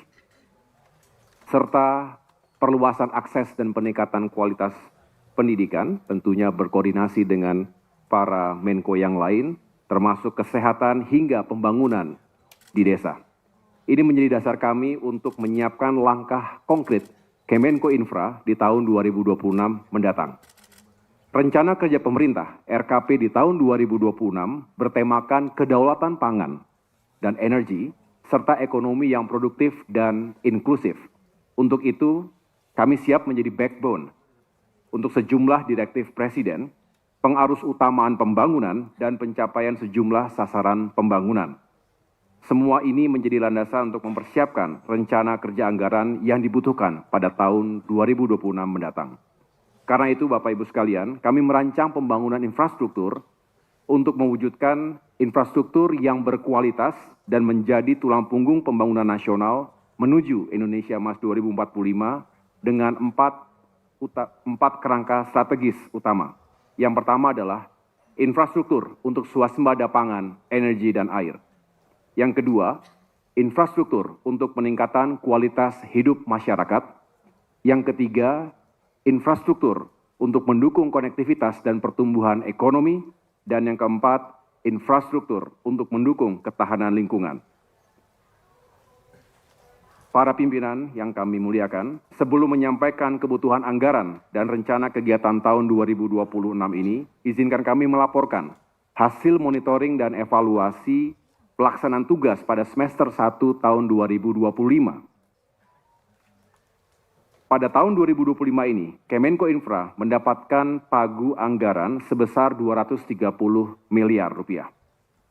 E: serta perluasan akses dan peningkatan kualitas pendidikan, tentunya berkoordinasi dengan para Menko yang lain, termasuk kesehatan hingga pembangunan di desa. Ini menjadi dasar kami untuk menyiapkan langkah konkret Kemenko Infra di tahun 2026 mendatang. Rencana kerja pemerintah RKP di tahun 2026 bertemakan kedaulatan pangan dan energi, serta ekonomi yang produktif dan inklusif. Untuk itu, kami siap menjadi backbone untuk sejumlah direktif Presiden, pengarus utamaan pembangunan, dan pencapaian sejumlah sasaran pembangunan. Semua ini menjadi landasan untuk mempersiapkan rencana kerja anggaran yang dibutuhkan pada tahun 2026 mendatang. Karena itu, Bapak Ibu sekalian, kami merancang pembangunan infrastruktur untuk mewujudkan infrastruktur yang berkualitas dan menjadi tulang punggung pembangunan nasional menuju Indonesia Emas 2045 dengan 4 kerangka strategis utama. Yang pertama adalah infrastruktur untuk swasembada pangan, energi, dan air. Yang kedua, infrastruktur untuk peningkatan kualitas hidup masyarakat. Yang ketiga, infrastruktur untuk mendukung konektivitas dan pertumbuhan ekonomi, dan yang keempat, infrastruktur untuk mendukung ketahanan lingkungan. Para pimpinan yang kami muliakan, sebelum menyampaikan kebutuhan anggaran dan rencana kegiatan tahun 2026 ini, izinkan kami melaporkan hasil monitoring dan evaluasi pelaksanaan tugas pada semester 1 tahun 2025. Pada tahun 2025 ini, Kemenko Infra mendapatkan pagu anggaran sebesar 230 miliar rupiah.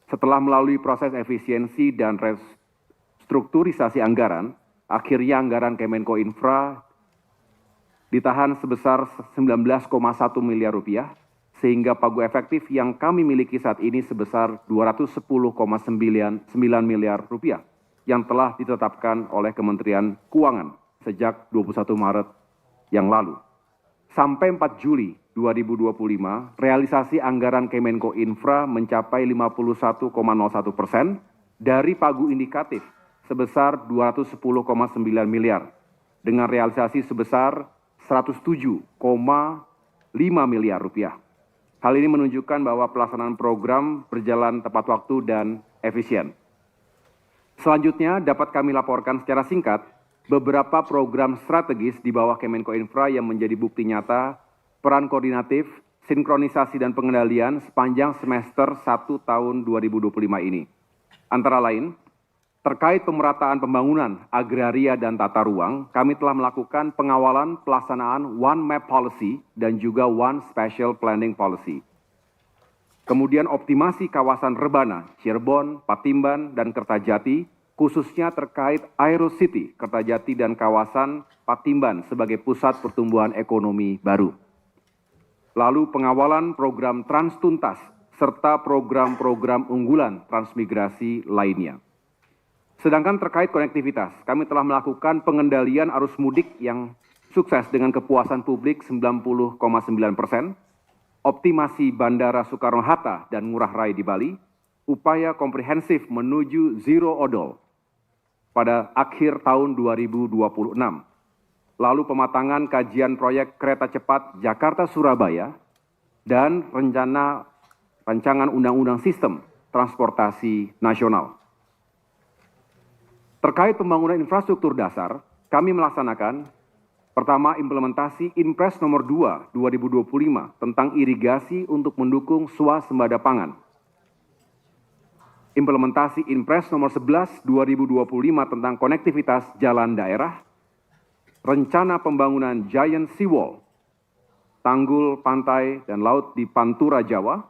E: Setelah melalui proses efisiensi dan restrukturisasi anggaran, akhirnya anggaran Kemenko Infra ditahan sebesar 19,1 miliar rupiah, sehingga pagu efektif yang kami miliki saat ini sebesar 210,9 miliar rupiah yang telah ditetapkan oleh Kementerian Keuangan sejak 21 Maret yang lalu. Sampai 4 Juli 2025, realisasi anggaran Kemenko Infra mencapai 51,01% dari pagu indikatif sebesar 210,9 miliar, dengan realisasi sebesar 107,5 miliar rupiah. Hal ini menunjukkan bahwa pelaksanaan program berjalan tepat waktu dan efisien. Selanjutnya dapat kami laporkan secara singkat beberapa program strategis di bawah Kemenko Infra yang menjadi bukti nyata peran koordinatif, sinkronisasi dan pengendalian sepanjang semester 1 tahun 2025 ini. Antara lain, terkait pemerataan pembangunan agraria dan tata ruang, kami telah melakukan pengawalan pelaksanaan One Map Policy dan juga One Spatial Planning Policy. Kemudian optimasi kawasan Rebana, Cirebon, Patimban, dan Kertajati, khususnya terkait Aerocity, Kertajati, dan kawasan Patimban sebagai pusat pertumbuhan ekonomi baru. Lalu pengawalan program Transtuntas, serta program-program unggulan transmigrasi lainnya. Sedangkan terkait konektivitas, kami telah melakukan pengendalian arus mudik yang sukses dengan kepuasan publik 90,9%, optimasi Bandara Soekarno-Hatta dan Ngurah Rai di Bali, upaya komprehensif menuju zero odol pada akhir tahun 2026, lalu pematangan kajian proyek kereta cepat Jakarta-Surabaya, dan rancangan undang-undang sistem transportasi nasional. Terkait pembangunan infrastruktur dasar, kami melaksanakan pertama implementasi Inpres nomor 2 2025 tentang irigasi untuk mendukung swasembada pangan. Implementasi Inpres nomor 11 2025 tentang konektivitas jalan daerah, rencana pembangunan Giant Seawall, tanggul, pantai, dan laut di Pantura, Jawa,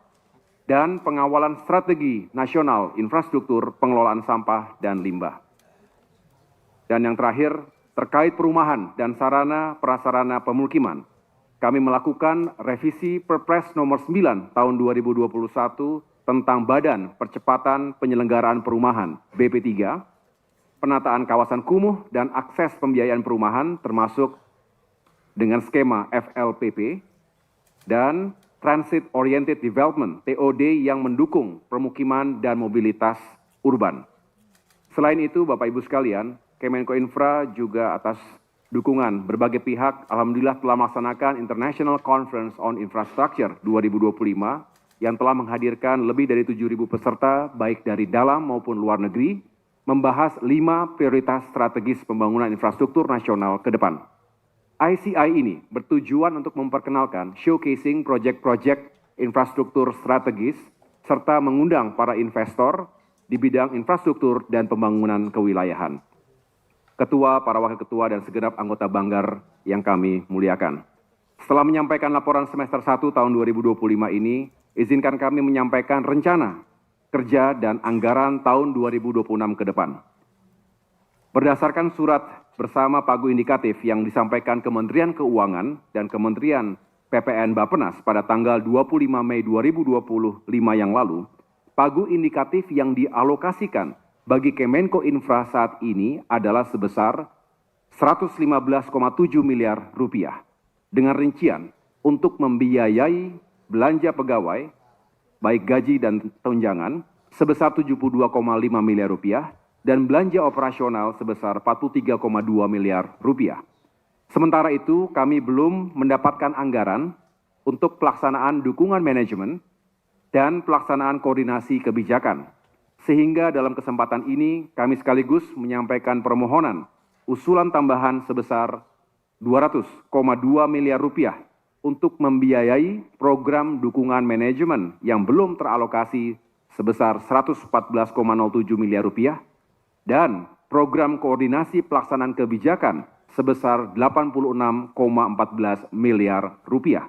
E: dan pengawalan strategi nasional infrastruktur pengelolaan sampah dan limbah. Dan yang terakhir, terkait perumahan dan sarana prasarana pemukiman, kami melakukan revisi Perpres nomor 9 tahun 2021 tentang Badan Percepatan Penyelenggaraan Perumahan BP3, penataan kawasan kumuh dan akses pembiayaan perumahan termasuk dengan skema FLPP, dan Transit Oriented Development TOD yang mendukung permukiman dan mobilitas urban. Selain itu, Bapak Ibu sekalian, Kemenko Infra juga atas dukungan berbagai pihak, alhamdulillah telah melaksanakan International Conference on Infrastructure 2025 yang telah menghadirkan lebih dari 7.000 peserta baik dari dalam maupun luar negeri, membahas 5 prioritas strategis pembangunan infrastruktur nasional ke depan. ICI ini bertujuan untuk memperkenalkan showcasing proyek-proyek infrastruktur strategis serta mengundang para investor di bidang infrastruktur dan pembangunan kewilayahan. Ketua, para wakil ketua, dan segenap anggota Banggar yang kami muliakan. Setelah menyampaikan laporan semester 1 tahun 2025 ini, izinkan kami menyampaikan rencana kerja dan anggaran tahun 2026 ke depan. Berdasarkan surat bersama pagu indikatif yang disampaikan Kementerian Keuangan dan Kementerian PPN Bappenas pada tanggal 25 Mei 2025 yang lalu, pagu indikatif yang dialokasikan bagi Kemenko Infra saat ini adalah sebesar 115,7 miliar rupiah dengan rincian untuk membiayai belanja pegawai baik gaji dan tunjangan sebesar 72,5 miliar rupiah dan belanja operasional sebesar 43,2 miliar rupiah. Sementara itu, kami belum mendapatkan anggaran untuk pelaksanaan dukungan manajemen dan pelaksanaan koordinasi kebijakan. Sehingga dalam kesempatan ini kami sekaligus menyampaikan permohonan usulan tambahan sebesar 200,2 miliar rupiah untuk membiayai program dukungan manajemen yang belum teralokasi sebesar 114,07 miliar rupiah dan program koordinasi pelaksanaan kebijakan sebesar 86,14 miliar rupiah.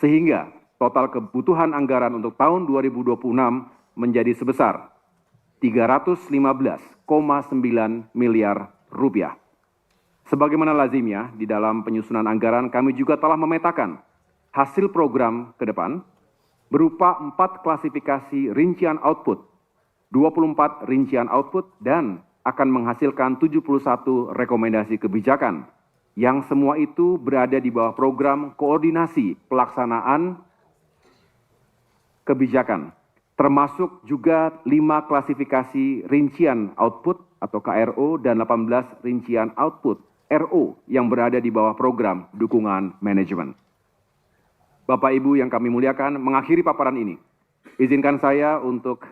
E: Sehingga total kebutuhan anggaran untuk tahun 2026 menjadi sebesar 315,9 miliar rupiah. Sebagaimana lazimnya, di dalam penyusunan anggaran kami juga telah memetakan hasil program ke depan berupa 4 klasifikasi rincian output, 24 rincian output, dan akan menghasilkan 71 rekomendasi kebijakan, yang semua itu berada di bawah program koordinasi pelaksanaan kebijakan, termasuk juga 5 klasifikasi rincian output atau KRO dan 18 rincian output RO yang berada di bawah program dukungan manajemen. Bapak Ibu yang kami muliakan, mengakhiri paparan ini, izinkan saya untuk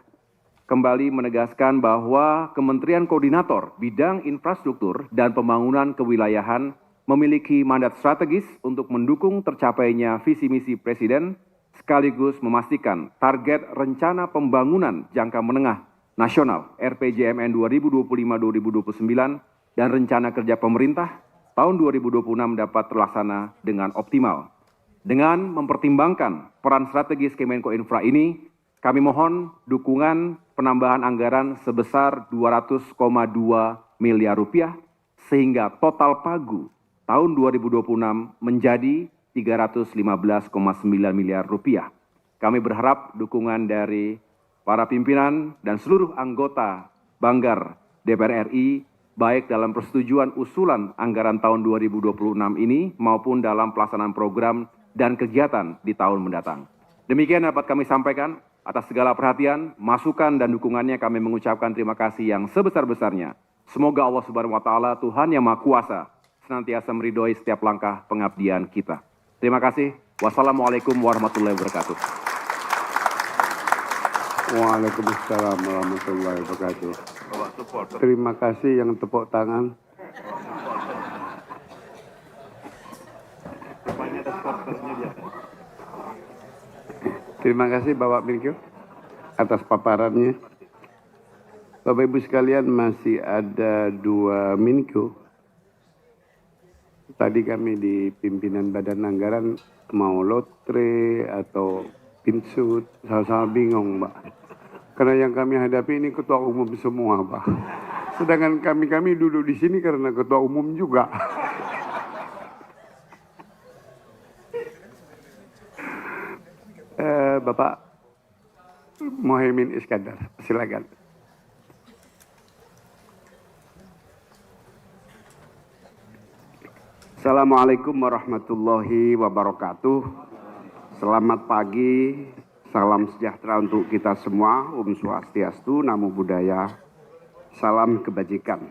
E: kembali menegaskan bahwa Kementerian Koordinator Bidang Infrastruktur dan Pembangunan Kewilayahan memiliki mandat strategis untuk mendukung tercapainya visi misi Presiden sekaligus memastikan target rencana pembangunan jangka menengah nasional RPJMN 2025-2029 dan rencana kerja pemerintah tahun 2026 dapat terlaksana dengan optimal. Dengan mempertimbangkan peran strategis Kemenko Infra ini, kami mohon dukungan penambahan anggaran sebesar 200,2 miliar rupiah sehingga total pagu tahun 2026 menjadi 315,9 miliar rupiah. Kami berharap dukungan dari para pimpinan dan seluruh anggota Banggar DPR RI baik dalam persetujuan usulan anggaran tahun 2026 ini maupun dalam pelaksanaan program dan kegiatan di tahun mendatang. Demikian dapat kami sampaikan. Atas segala perhatian, masukan, dan dukungannya kami mengucapkan terima kasih yang sebesar-besarnya. Semoga Allah Subhanahu wa Ta'ala, Tuhan yang Maha Kuasa, senantiasa meridhoi setiap langkah pengabdian kita. Terima kasih. Wassalamualaikum warahmatullahi wabarakatuh.
D: Waalaikumsalam warahmatullahi wabarakatuh. Terima kasih yang tepuk tangan. Terima kasih Bapak Menkyu atas paparannya. Bapak Ibu sekalian, masih ada 2 Menkyu. Tadi kami di pimpinan Badan Anggaran mau lotre atau pinsut, sama-sama bingung, Pak. Karena yang kami hadapi ini ketua umum semua, Pak. Sedangkan kami duduk di sini karena ketua umum juga. Bapak Mohaimin Iskandar, silakan. Assalamualaikum warahmatullahi wabarakatuh. Selamat pagi, salam sejahtera untuk kita semua. Om Swastiastu, Namo Buddhaya, salam kebajikan.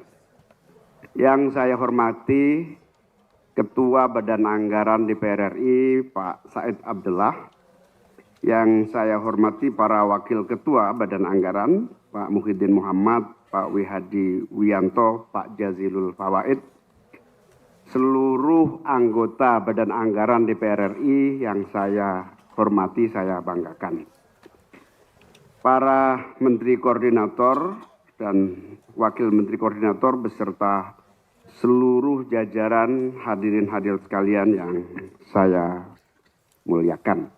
D: Yang saya hormati Ketua Badan Anggaran DPR RI, Pak Said Abdullah. Yang saya hormati para Wakil Ketua Badan Anggaran, Pak Muhyiddin Muhammad, Pak Wihadi Wianto, Pak Jazilul Fawaid, seluruh anggota Badan Anggaran DPR RI yang saya hormati, saya banggakan. Para Menteri Koordinator dan Wakil Menteri Koordinator beserta seluruh jajaran hadirin sekalian yang saya muliakan.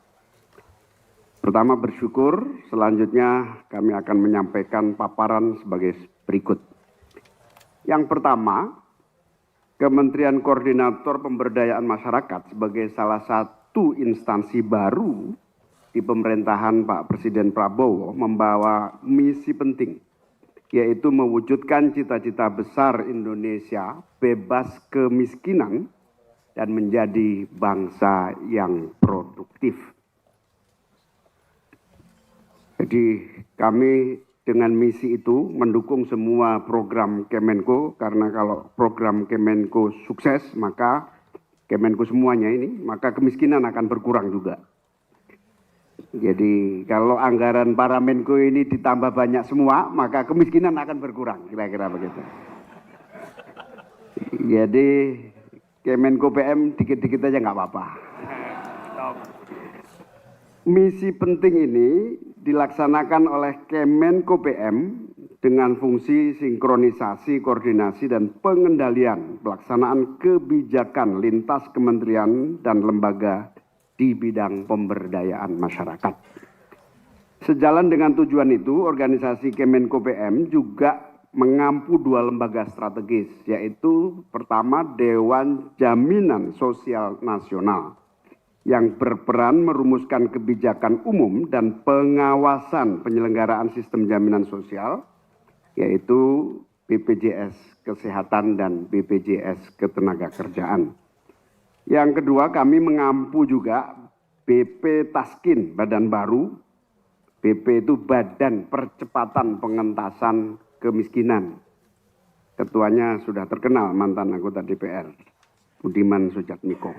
D: Pertama bersyukur, selanjutnya kami akan menyampaikan paparan sebagai berikut. Yang pertama, Kementerian Koordinator Pemberdayaan Masyarakat sebagai salah satu instansi baru di pemerintahan Pak Presiden Prabowo membawa misi penting, yaitu mewujudkan cita-cita besar Indonesia bebas kemiskinan dan menjadi bangsa yang produktif. Jadi kami dengan misi itu mendukung semua program Kemenko, karena kalau program Kemenko sukses maka Kemenko semuanya ini, maka kemiskinan akan berkurang juga. Jadi kalau anggaran para Menko ini ditambah banyak semua, maka kemiskinan akan berkurang, kira-kira begitu. Jadi Kemenko PM dikit-dikit aja nggak apa-apa. Misi penting ini dilaksanakan oleh Kemenko PM dengan fungsi sinkronisasi, koordinasi, dan pengendalian pelaksanaan kebijakan lintas kementerian dan lembaga di bidang pemberdayaan masyarakat. Sejalan dengan tujuan itu, organisasi Kemenko PM juga mengampu 2 lembaga strategis, yaitu pertama Dewan Jaminan Sosial Nasional yang berperan merumuskan kebijakan umum dan pengawasan penyelenggaraan sistem jaminan sosial, yaitu BPJS Kesehatan dan BPJS Ketenagakerjaan. Yang kedua, kami mengampu juga BP Taskin, badan baru. BP itu Badan Percepatan Pengentasan Kemiskinan. Ketuanya sudah terkenal, mantan anggota DPR, Budiman Sujatmiko.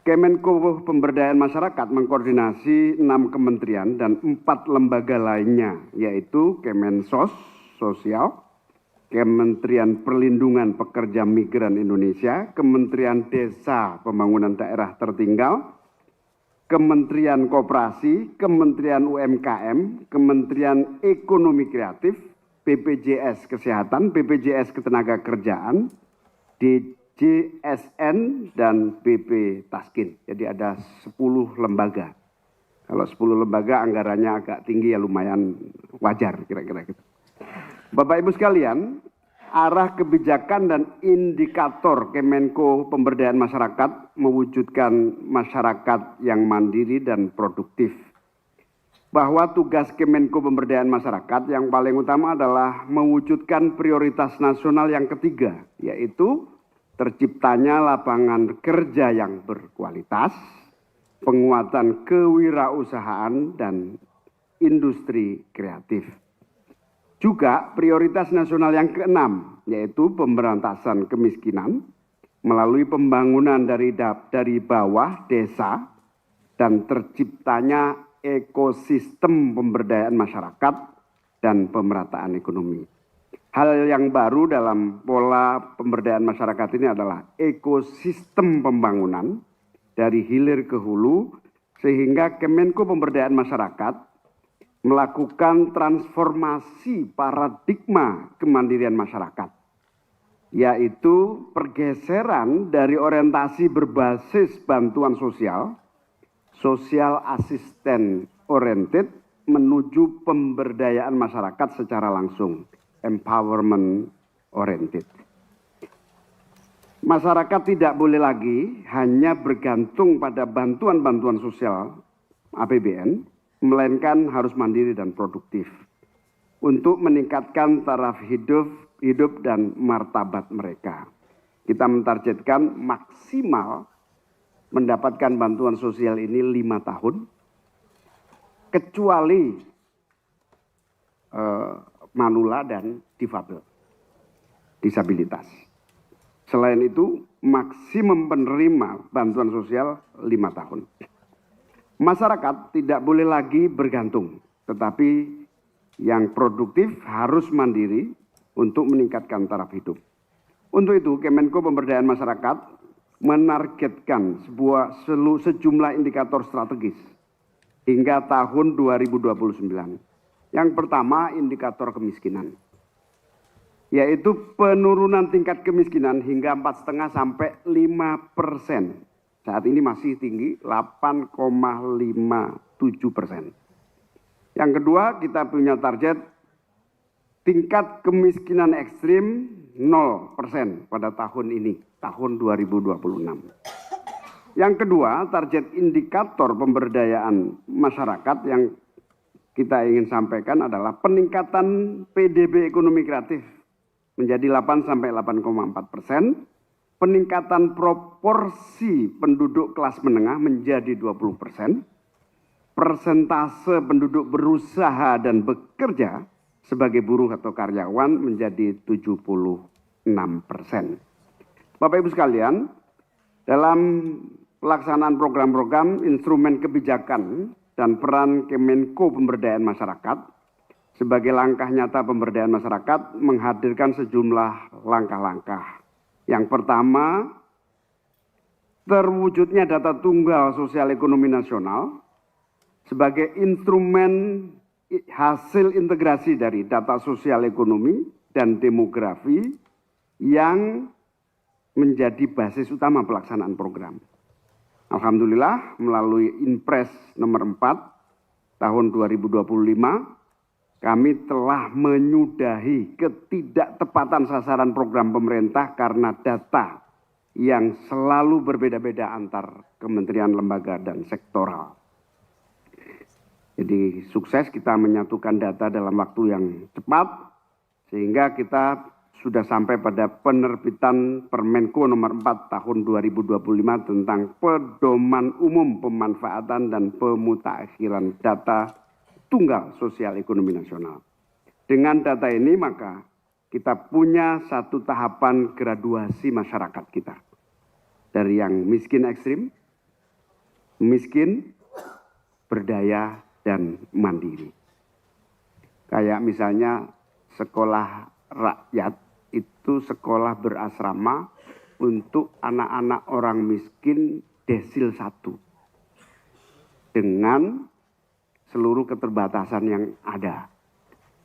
D: Kemenko Pemberdayaan Masyarakat mengkoordinasi 6 kementerian dan 4 lembaga lainnya, yaitu Kemensos, Sosial, Kementerian Perlindungan Pekerja Migran Indonesia, Kementerian Desa Pembangunan Daerah Tertinggal, Kementerian Koperasi, Kementerian UMKM, Kementerian Ekonomi Kreatif, BPJS Kesehatan, BPJS Ketenagakerjaan, DJSN, dan BP Taskin. Jadi ada 10 lembaga. Kalau 10 lembaga anggarannya agak tinggi ya lumayan wajar kira-kira gitu. Bapak Ibu sekalian, arah kebijakan dan indikator Kemenko Pemberdayaan Masyarakat mewujudkan masyarakat yang mandiri dan produktif. Bahwa tugas Kemenko Pemberdayaan Masyarakat yang paling utama adalah mewujudkan prioritas nasional yang ketiga, yaitu terciptanya lapangan kerja yang berkualitas, penguatan kewirausahaan, dan industri kreatif. Juga prioritas nasional yang keenam, yaitu pemberantasan kemiskinan melalui pembangunan dari bawah desa dan terciptanya ekosistem pemberdayaan masyarakat dan pemerataan ekonomi. Hal yang baru dalam pola pemberdayaan masyarakat ini adalah ekosistem pembangunan dari hilir ke hulu, sehingga Kemenko Pemberdayaan Masyarakat melakukan transformasi paradigma kemandirian masyarakat, yaitu pergeseran dari orientasi berbasis bantuan sosial, social assistant oriented, menuju pemberdayaan masyarakat secara langsung, empowerment oriented. Masyarakat tidak boleh lagi hanya bergantung pada bantuan-bantuan sosial APBN, melainkan harus mandiri dan produktif untuk meningkatkan taraf hidup dan martabat mereka. Kita mentargetkan maksimal mendapatkan bantuan sosial ini 5 tahun, kecuali manula dan disabilitas. Selain itu, maksimum penerima bantuan sosial 5 tahun. Masyarakat tidak boleh lagi bergantung, tetapi yang produktif harus mandiri untuk meningkatkan taraf hidup. Untuk itu, Kemenko Pemberdayaan Masyarakat menargetkan sejumlah indikator strategis hingga tahun 2029. Yang pertama, indikator kemiskinan, yaitu penurunan tingkat kemiskinan hingga 4,5 sampai 5%. Saat ini masih tinggi, 8,57%. Yang kedua, kita punya target tingkat kemiskinan ekstrim 0% pada tahun ini, tahun 2026. Yang kedua, target indikator pemberdayaan masyarakat yang kita ingin sampaikan adalah peningkatan PDB ekonomi kreatif menjadi 8 sampai 8,4%. Peningkatan proporsi penduduk kelas menengah menjadi 20%, persentase penduduk berusaha dan bekerja sebagai buruh atau karyawan menjadi 76%. Bapak Ibu sekalian, Dalam pelaksanaan program-program, instrumen kebijakan, dan peran Kemenko Pemberdayaan Masyarakat sebagai langkah nyata pemberdayaan masyarakat menghadirkan sejumlah langkah-langkah. Yang pertama, terwujudnya data tunggal sosial ekonomi nasional sebagai instrumen hasil integrasi dari data sosial ekonomi dan demografi yang menjadi basis utama pelaksanaan program. Alhamdulillah melalui Inpres nomor 4 tahun 2025 kami telah menyudahi ketidaktepatan sasaran program pemerintah karena data yang selalu berbeda-beda antar kementerian, lembaga, dan sektoral. Jadi sukses kita menyatukan data dalam waktu yang cepat sehingga kita sudah sampai pada penerbitan Permenko nomor 4 tahun 2025 tentang pedoman umum pemanfaatan dan pemutakhiran data tunggal sosial ekonomi nasional. Dengan data ini maka kita punya satu tahapan graduasi masyarakat kita. Dari yang miskin ekstrim, miskin, berdaya, dan mandiri. Kayak misalnya sekolah rakyat itu sekolah berasrama untuk anak-anak orang miskin desil 1 dengan seluruh keterbatasan yang ada.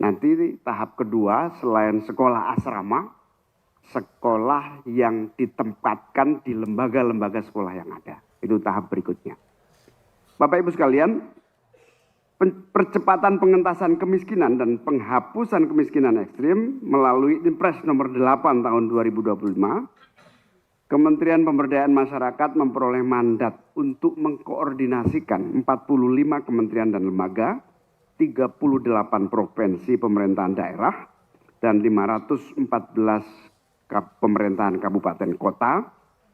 D: Nanti tahap kedua selain sekolah asrama, sekolah yang ditempatkan di lembaga-lembaga sekolah yang ada. Itu tahap berikutnya. Bapak Ibu sekalian, percepatan pengentasan kemiskinan dan penghapusan kemiskinan ekstrim melalui Inpres nomor 8 tahun 2025, Kementerian Pemberdayaan Masyarakat memperoleh mandat untuk mengkoordinasikan 45 kementerian dan lembaga, 38 provinsi pemerintahan daerah, dan 514 pemerintahan kabupaten kota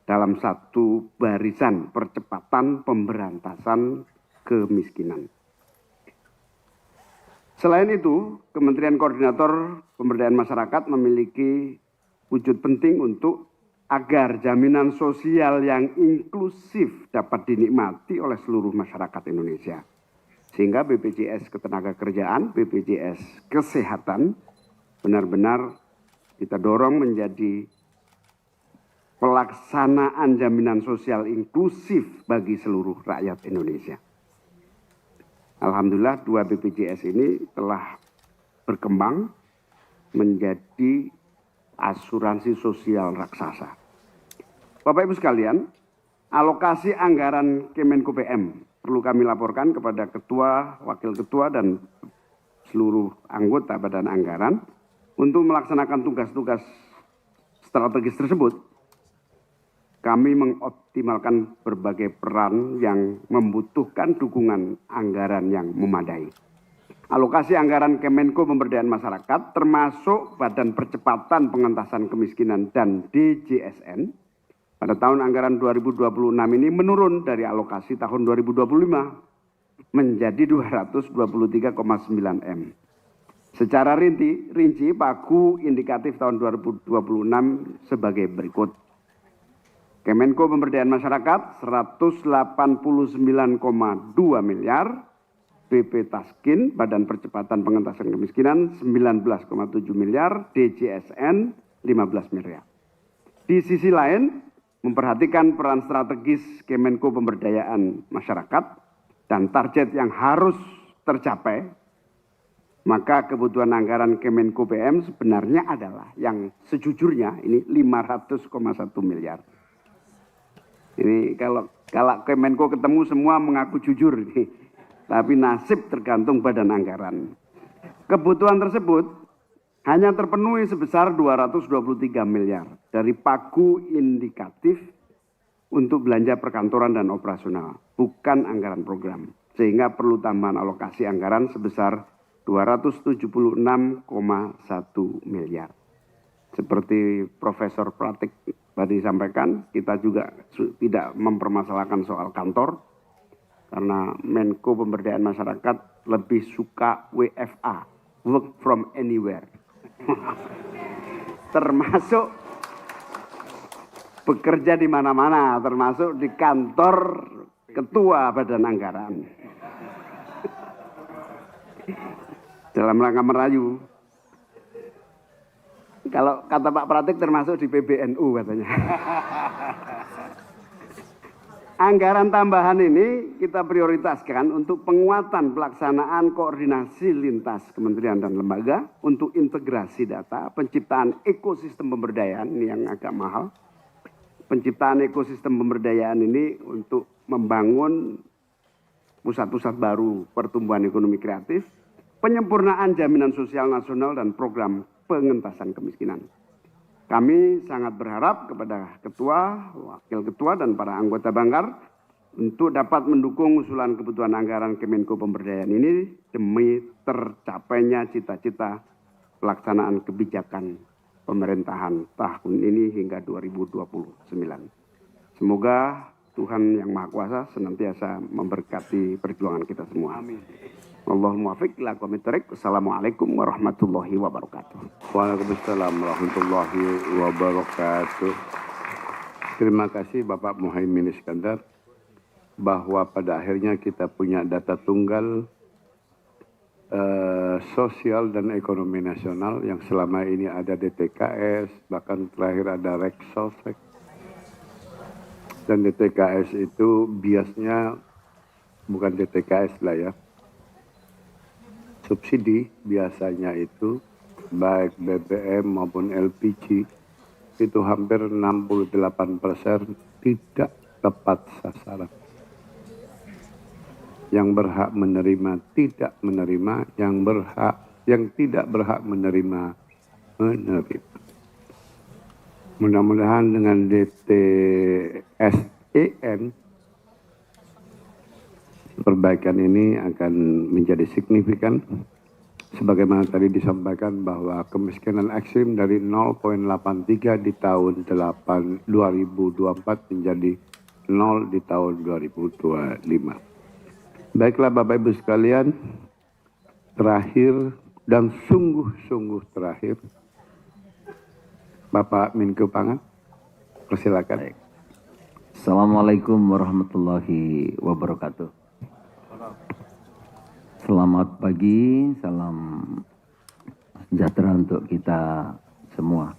D: dalam satu barisan percepatan pemberantasan kemiskinan. Selain itu, Kementerian Koordinator Pemberdayaan Masyarakat memiliki wujud penting untuk agar jaminan sosial yang inklusif dapat dinikmati oleh seluruh masyarakat Indonesia. Sehingga BPJS Ketenagakerjaan, BPJS Kesehatan benar-benar kita dorong menjadi pelaksanaan jaminan sosial inklusif bagi seluruh rakyat Indonesia. Alhamdulillah 2 BPJS ini telah berkembang menjadi asuransi sosial raksasa. Bapak Ibu sekalian, alokasi anggaran Kemenko PM perlu kami laporkan kepada Ketua, Wakil Ketua, dan seluruh anggota Badan Anggaran untuk melaksanakan tugas-tugas strategis tersebut. Kami mengoptimalkan berbagai peran yang membutuhkan dukungan anggaran yang memadai. Alokasi anggaran Kemenko Pemberdayaan Masyarakat termasuk Badan Percepatan Pengentasan Kemiskinan dan DJSN pada tahun anggaran 2026 ini menurun dari alokasi tahun 2025 menjadi 223,9 M. Secara rinci pagu indikatif tahun 2026 sebagai berikut. Kemenko Pemberdayaan Masyarakat 189,2 miliar, BP Taskin, Badan Percepatan Pengentasan Kemiskinan 19,7 miliar, DJSN 15 miliar. Di sisi lain, memperhatikan peran strategis Kemenko Pemberdayaan Masyarakat dan target yang harus tercapai, maka kebutuhan anggaran Kemenko PM sebenarnya adalah yang sejujurnya ini 500,1 miliar. Ini kalau Kemenko ketemu semua mengaku jujur ini, tapi nasib tergantung Badan Anggaran. Kebutuhan tersebut hanya terpenuhi sebesar 223 miliar dari pagu indikatif untuk belanja perkantoran dan operasional, bukan anggaran program. Sehingga perlu tambahan alokasi anggaran sebesar 276,1 miliar. Seperti Profesor Pratik tadi sampaikan, kita juga tidak mempermasalahkan soal kantor, karena Menko Pemberdayaan Masyarakat lebih suka WFA, work from anywhere. Termasuk bekerja di mana-mana, termasuk di kantor Ketua Badan Anggaran. Dalam rangka merayu. Kalau kata Pak Pratik termasuk di PBNU katanya. Anggaran tambahan ini kita prioritaskan untuk penguatan pelaksanaan koordinasi lintas kementerian dan lembaga untuk integrasi data, penciptaan ekosistem pemberdayaan ini yang agak mahal. Penciptaan ekosistem pemberdayaan ini untuk membangun pusat-pusat baru pertumbuhan ekonomi kreatif, penyempurnaan jaminan sosial nasional dan program pengentasan kemiskinan. Kami sangat berharap kepada Ketua, Wakil Ketua, dan para anggota Banggar untuk dapat mendukung usulan kebutuhan anggaran Kemenko Pemberdayaan ini demi tercapainya cita-cita pelaksanaan kebijakan pemerintahan tahun ini hingga 2029. Semoga Tuhan Yang Maha Kuasa senantiasa memberkati perjuangan kita semua. Amin. Allahumma muwaffiq ila aqwamit thoriq. Assalamualaikum warahmatullahi wabarakatuh.
A: Waalaikumsalam warahmatullahi wabarakatuh. Terima kasih Bapak Muhaimin Iskandar bahwa pada akhirnya kita punya data tunggal sosial dan ekonomi nasional yang selama ini ada DTKS, bahkan terakhir ada Reksosek. Dan DTKS itu biasanya bukan DTKS lah ya. Subsidi biasanya itu baik BBM maupun LPG itu hampir 68% tidak tepat sasaran. Yang berhak menerima tidak menerima, yang tidak berhak menerima menerima. Mudah-mudahan dengan DTSEN perbaikan ini akan menjadi signifikan. Sebagaimana tadi disampaikan bahwa kemiskinan ekstrim dari 0,83 di tahun 2024 menjadi 0 di tahun 2025. Baiklah Bapak Ibu sekalian, terakhir dan sungguh-sungguh terakhir, Bapak Menko Pangan, persilakan.
F: Assalamualaikum warahmatullahi wabarakatuh. Selamat pagi, salam sejahtera untuk kita semua.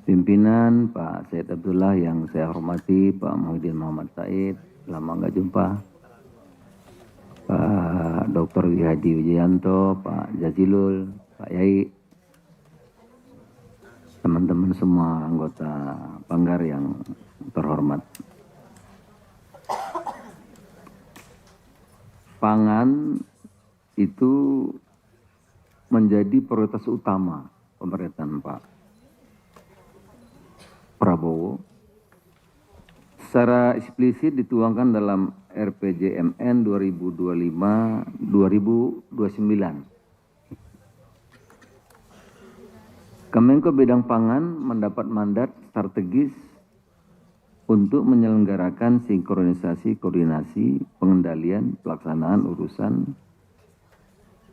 F: Pimpinan Pak Said Abdullah yang saya hormati, Pak Muhyiddin Muhammad Said, lama nggak jumpa. Pak Dr. Wihadi Wijayanto, Pak Jazilul, Pak Yai, teman-teman semua anggota Banggar yang terhormat. Pangan itu menjadi prioritas utama pemerintahan Pak Prabowo. Secara eksplisit dituangkan dalam RPJMN 2025-2029. Kemenko Bidang Pangan mendapat mandat strategis untuk menyelenggarakan sinkronisasi koordinasi pengendalian pelaksanaan urusan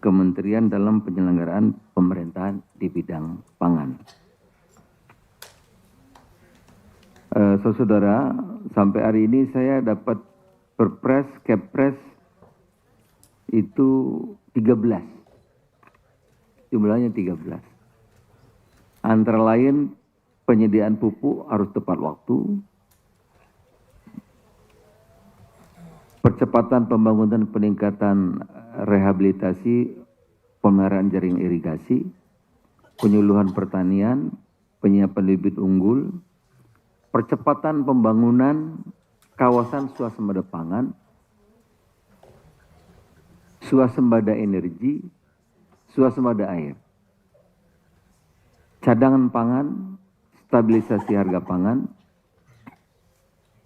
F: kementerian dalam penyelenggaraan pemerintahan di bidang pangan. Saudara, sampai hari ini saya dapat perpres, kepres itu 13. Jumlahnya 13. Antara lain penyediaan pupuk harus tepat waktu, percepatan pembangunan peningkatan rehabilitasi pemeliharaan jaring irigasi, penyuluhan pertanian, penyiapan bibit unggul, percepatan pembangunan kawasan swasembada pangan, swasembada energi, swasembada air, cadangan pangan, stabilisasi harga pangan.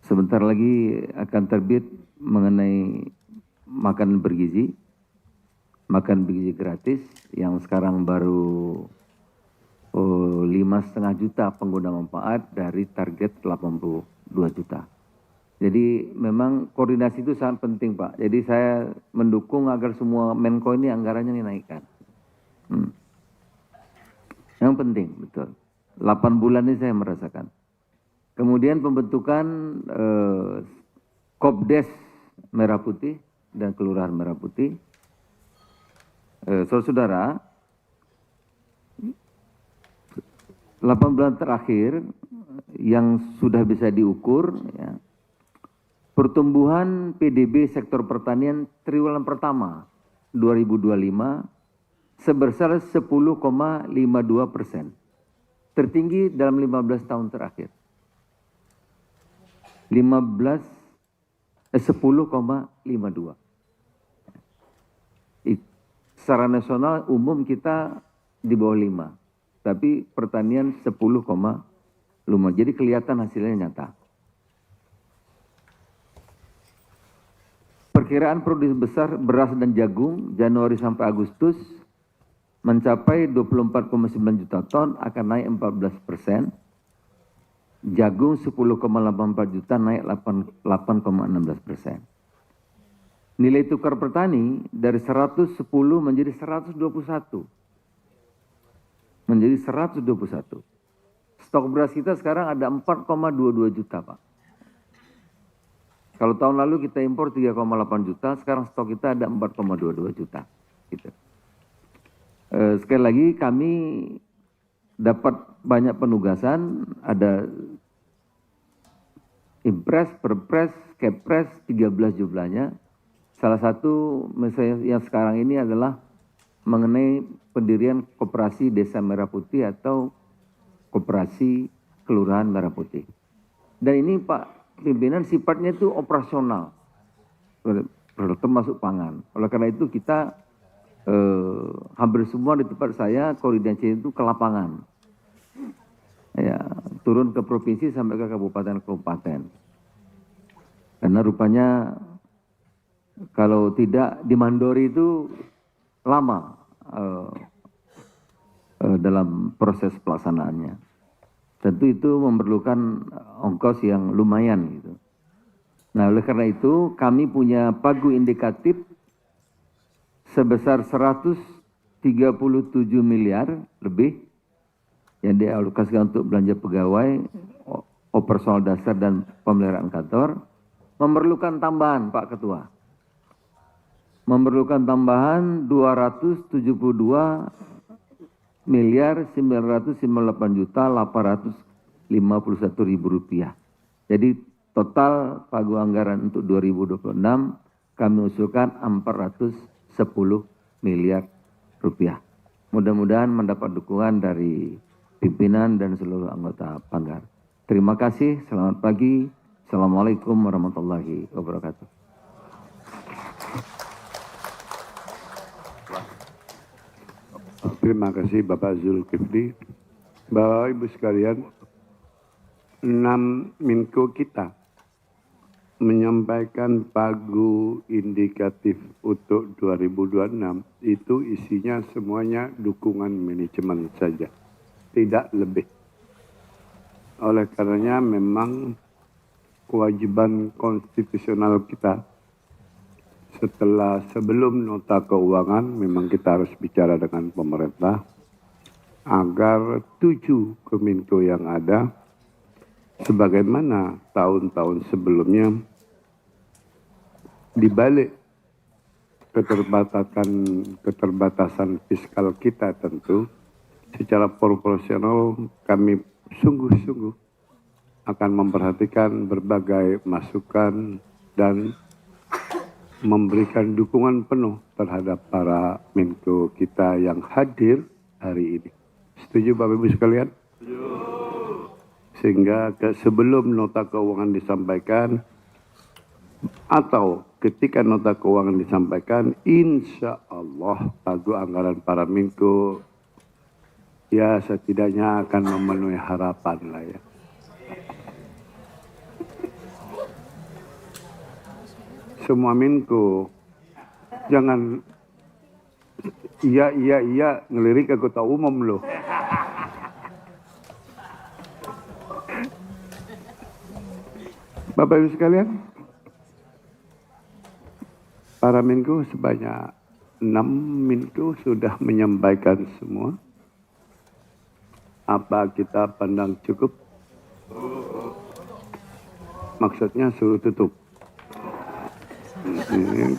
F: Sebentar lagi akan terbit mengenai makan bergizi gratis yang sekarang baru 5,5 juta pengguna manfaat dari target 82 juta. Jadi memang koordinasi itu sangat penting Pak. Jadi saya mendukung agar semua Menko ini anggarannya dinaikkan. Yang penting betul. 8 bulan ini saya merasakan. Kemudian pembentukan Kopdes Merah Putih dan Kelurahan Merah Putih. Saudara-saudara, 8 bulan terakhir yang sudah bisa diukur, ya, pertumbuhan PDB sektor pertanian triwulan pertama 2025 sebesar 10,52%, tertinggi dalam 15 tahun terakhir. 10,52. Secara nasional umum kita di bawah 5, tapi pertanian 10,5. Jadi kelihatan hasilnya nyata. Perkiraan produksi besar beras dan jagung Januari sampai Agustus mencapai 24,9 juta ton, akan naik 14%. Jagung 10,84 juta, naik 8,16%. Nilai tukar petani dari 110 menjadi 121. Menjadi 121. Stok beras kita sekarang ada 4,22 juta, Pak. Kalau tahun lalu kita impor 3,8 juta, sekarang stok kita ada 4,22 juta. Gitu. Sekali lagi kami dapat banyak penugasan, ada Impres, Perpres, Kepres, 13 jumlahnya. Salah satu misalnya yang sekarang ini adalah mengenai pendirian Koperasi Desa Merah Putih atau Koperasi Kelurahan Merah Putih. Dan ini Pak pimpinan sifatnya itu operasional, termasuk pangan. Oleh karena itu kita hampir semua di tempat saya koordinasi itu ke lapangan. Ya, turun ke provinsi sampai ke kabupaten-kabupaten. Karena rupanya kalau tidak di Mandori itu lama dalam proses pelaksanaannya. Tentu itu memerlukan ongkos yang lumayan gitu. Nah, oleh karena itu kami punya pagu indikatif sebesar 137 miliar lebih yang dialokasikan untuk belanja pegawai, operasional dasar dan pemeliharaan kantor. Memerlukan tambahan, Pak Ketua. Memerlukan tambahan 272 miliar 998 juta 851 ribu rupiah. Jadi total pagu anggaran untuk 2026 kami usulkan 410 miliar rupiah. Mudah-mudahan mendapat dukungan dari pimpinan dan seluruh anggota Panggar. Terima kasih, selamat pagi. Assalamualaikum warahmatullahi wabarakatuh.
A: Terima kasih Bapak Zulkifli. Bapak Ibu sekalian, 6 Menko kita menyampaikan pagu indikatif untuk 2026 itu isinya semuanya dukungan manajemen saja, tidak lebih. Oleh karenanya memang kewajiban konstitusional kita sebelum nota keuangan memang kita harus bicara dengan pemerintah agar 7 Kemenko yang ada sebagaimana tahun-tahun sebelumnya dibalik keterbatasan fiskal kita tentu secara proporsional kami sungguh-sungguh akan memperhatikan berbagai masukan dan memberikan dukungan penuh terhadap para Menko kita yang hadir hari ini. Setuju Bapak Ibu sekalian? Setuju. Sehingga sebelum nota keuangan disampaikan atau ketika nota keuangan disampaikan, insya Allah pagu anggaran para Menko ya setidaknya akan memenuhi harapan lah ya. Semua Menko jangan iya ngelirik ke kota umum loh. Bapak Ibu sekalian, para Menko sebanyak 6 Menko sudah menyampaikan semua. Apa kita pandang cukup?
D: maksudnya suruh tutup.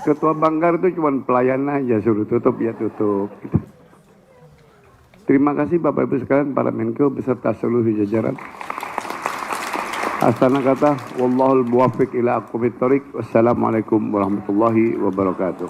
D: Ketua Banggar itu cuma pelayan aja, suruh tutup ya tutup. Terima kasih Bapak Ibu sekalian, para Menko beserta seluruh jajaran. Asana kata, wallahul muwaffiq ila aqwamit thoriq. Wassalamualaikum warahmatullahi wabarakatuh.